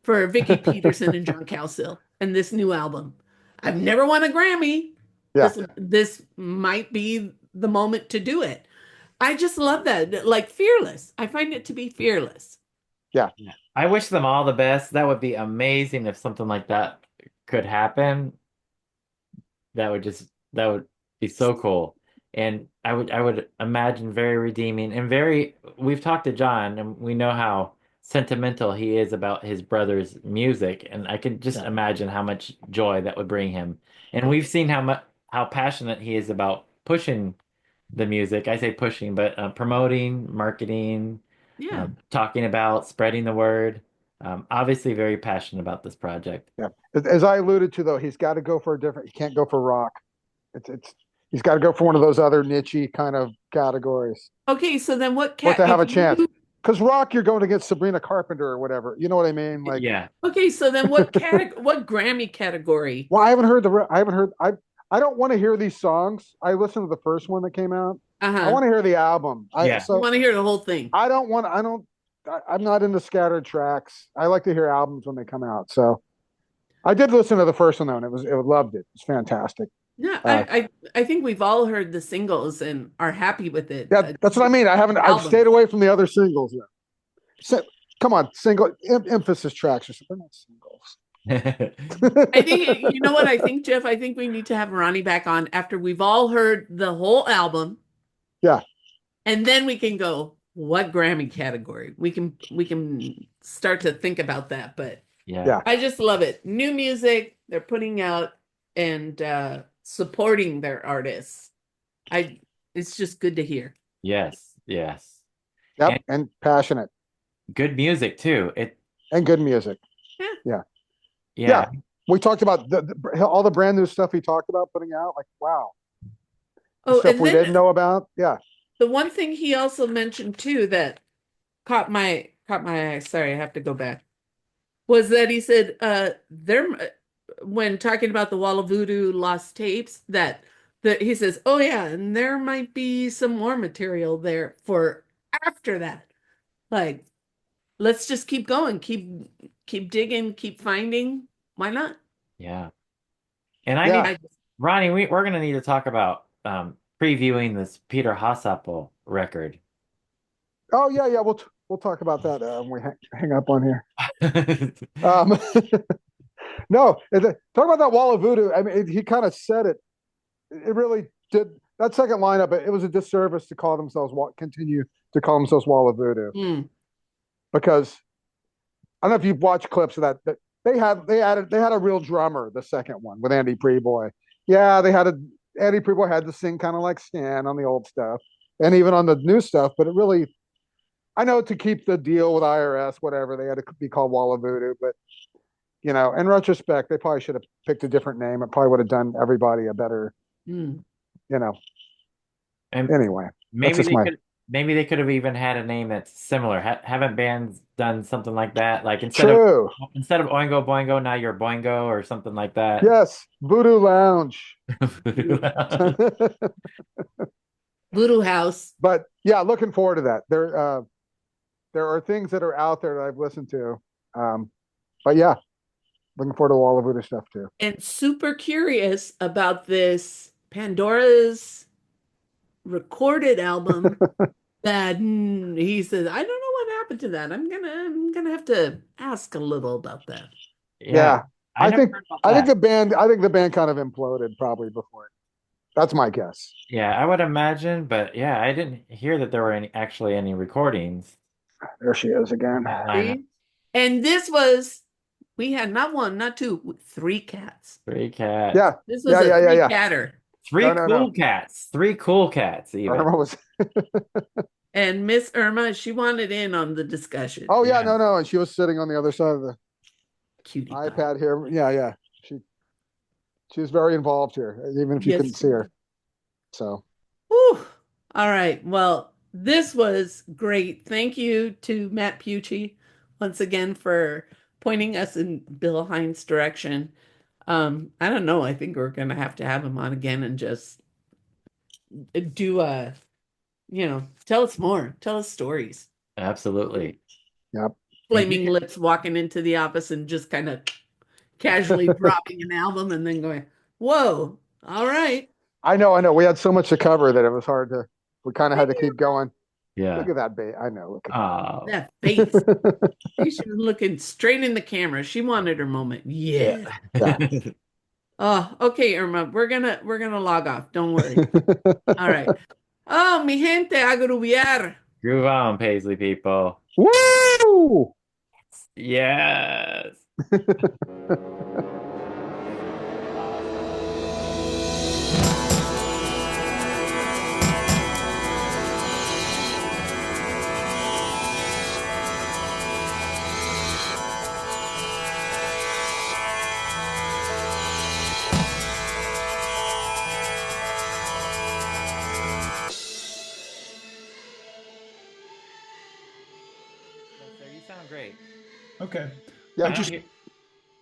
for Vicki Peterson and John Cowsill and this new album? I've never won a Grammy.
Yeah.
This might be the moment to do it. I just love that. Like fearless. I find it to be fearless.
Yeah.
I wish them all the best. That would be amazing if something like that could happen. that would be so cool. And I would imagine very redeeming and very, we've talked to John and we know how sentimental he is about his brother's music, and I can just imagine how much joy that would bring him. And we've seen how passionate he is about pushing the music. I say pushing, but promoting, marketing,
Yeah.
talking about, spreading the word. Obviously very passionate about this project.
Yeah. As I alluded to, though, he's got to go for a different. He can't go for rock. It's he's got to go for one of those other niche kind of categories.
Okay, so then what
But to have a
if
chance,
you-
because rock, you're going against Sabrina Carpenter or whatever. You know what I mean? Like,
Yeah.
Okay, so then what Grammy category?
well, I haven't heard the. I haven't heard. I don't want to hear these songs. I listened to the first one that came out. I
Uh-huh.
want to hear the album.
Yeah.
You
So
want to hear the whole thing.
I don't want. I don't. I'm not into scattered tracks. I like to hear albums when they come out. So I did listen to the first one though, and it loved it. It's fantastic.
Yeah, I think we've all heard the singles and are happy with it.
Yeah, that's what I mean. I've
album.
stayed away from the other singles. So, come on, emphasis tracks or something. Not singles.
I think you know what I think, Jeff. I think we need to have Ronnie back on after we've all heard the whole album.
Yeah,
and then we can go, what Grammy category? We can start to think about that. But
Yeah.
I just love it. New music they're putting out and supporting their artists. It's just good to hear.
Yes. Yes.
yep, and passionate
Good music too.
and good music.
Yeah.
Yeah. We talked about all the brand new stuff he talked about putting out. Like, wow, stuff
and
we
then
didn't know about. Yeah,
the one thing he also mentioned too that caught my eye. Sorry, I have to go back. Was that he said when talking about the Wall of Voodoo lost tapes that he says, oh yeah, and there might be some more material there for after that. Like, let's just keep going, keep digging, keep finding. Why not?
Yeah. And
Yeah.
Ronnie, we're gonna need to talk about previewing this Peter Hassapel record.
Oh yeah, yeah. We'll talk about that when we hang up on here. No, talk about that Wall of Voodoo. I mean, he kind of said it. It really did. That second lineup, it was a disservice to continue to call themselves Wall of Voodoo, because I don't know if you've watched clips of that. They had a real drummer, the second one with Andy Preboy. Yeah, Andy Preboy had to sing kind of like Stan on the old stuff and even on the new stuff, but it really, I know, to keep the deal with IRS, whatever, they had to be called Wall of Voodoo, but in retrospect, they probably should have picked a different name. It probably would have done everybody a better,
And
anyway.
Maybe they could have even had a name that's similar. Haven't bands done something like that? Like instead
True.
of Oingo Boingo, now you're Boingo or something like that.
Yes, Voodoo Lounge.
Voodoo House.
But yeah, looking forward to that. There are things that are out there that I've listened to. But yeah, looking forward to all the Voodoo stuff too.
And super curious about this Pandora's recorded album that he says, I don't know what happened to that. I'm gonna have to ask a little about that.
Yeah. I think the band kind of imploded probably before it. That's my guess.
Yeah, I would imagine, but yeah, I didn't hear that there were any recordings.
There she is again.
And we had not one, not two, 3 cats.
3 cats.
Yeah.
This was a 3-catter.
3 cool cats. 3 cool cats even.
And Miss Irma, she wanted in on the discussion.
Oh yeah, no, and she was sitting on the other side of the
cutie
iPad here. Yeah. She was very involved here, even if you couldn't see her. So.
Whew. All right. Well, this was great. Thank you to Matt Pucci once again for pointing us in Bill Hines' direction. I don't know. I think we're going to have him on again and just do tell us more. Tell us stories.
Absolutely.
Yep.
Flaming Lips walking into the office and just kind of casually dropping an album and then going, whoa, all right.
I know. We had so much to cover that it was hard to, we kind of had to keep going.
Yeah.
Look at that bait. I know. Look at
that face. She was looking straight in the camera. She wanted her moment. Yeah. Oh, okay, Irma. We're gonna log off. Don't worry. All right. Oh, mi gente, agruviar.
Groove on, Paisley people.
Woo!
Yes. So you sound great.
Okay.
Yeah.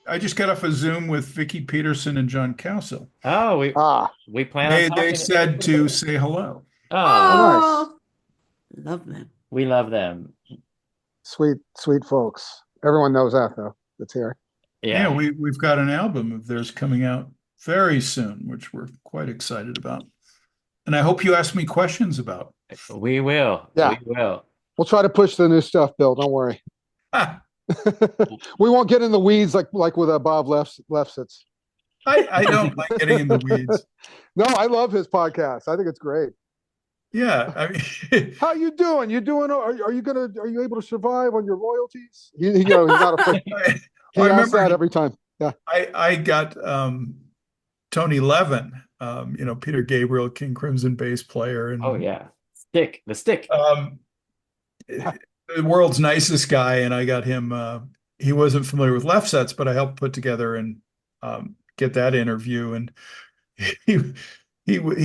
I just got off a Zoom with Vicky Peterson and John Cowsill.
Oh,
Ah,
we plan on
They
talking.
said to say hello.
Oh,
nice.
Oh, love them.
we love them.
Sweet, sweet folks. Everyone knows that though. That's here.
Yeah,
Yeah.
we've got an album of theirs coming out very soon, which we're quite excited about. And I hope you ask me questions about.
We will.
Yeah.
We will.
We'll try to push the new stuff, Bill. Don't worry.
Ah,
We won't get in the weeds like with Bob Lefsitz.
I don't like getting in the weeds.
No, I love his podcast. I think it's great.
Yeah, I mean,
How you doing? You doing? Are you able to survive on your royalties? He's not afraid. He
I
asks
remember
that every time. Yeah.
I got Tony Levin, Peter Gabriel, King Crimson bass player, and
Oh yeah. The stick.
The world's nicest guy, and I got him. He wasn't familiar with left sets, but I helped put together and get that interview. And he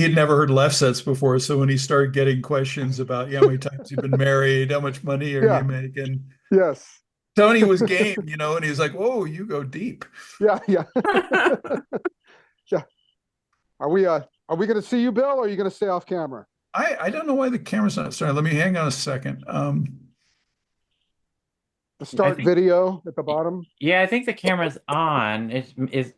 had never heard left sets before, so when he started getting questions about how many times you've been married, how much money are
Yeah.
you making,
Yes.
Tony was game, and he was like, "Whoa, you go deep."
Yeah. Yeah. Yeah. Are we going to see you, Bill, or are you going to stay off camera?
I don't know why the camera's not starting. Let me hang on a second.
The start video at the bottom.
Yeah, I think the camera's on. Is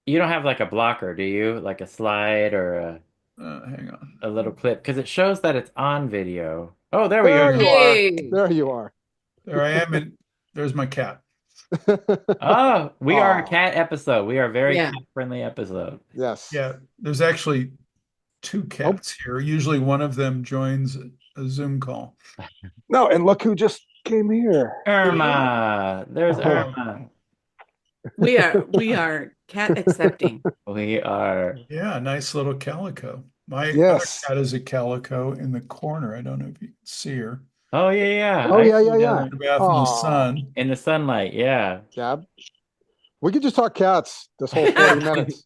you don't have like a blocker, do you? Like a slide or
Hang on.
a little clip? Because it shows that it's on video. Oh, there we
There
go.
you
Hey.
are. There you are.
There I am, and there's my cat.
Oh, we are a
Aw.
cat episode. We are a very
Yeah.
cat-friendly episode.
Yes.
Yeah, there's actually two cats here. Usually one of them joins a Zoom call.
No, and look who just came here.
Irma. There's
Oh.
Irma.
We are cat accepting.
We are.
Yeah, nice little calico. My
Yes.
other cat is a calico in the corner. I don't know if you can see her.
Oh yeah, yeah.
Oh,
I
yeah,
see
yeah, yeah.
that.
The bath in the
Aw.
sun.
In the sunlight, yeah.
Gab. We could just talk cats this whole 40 minutes.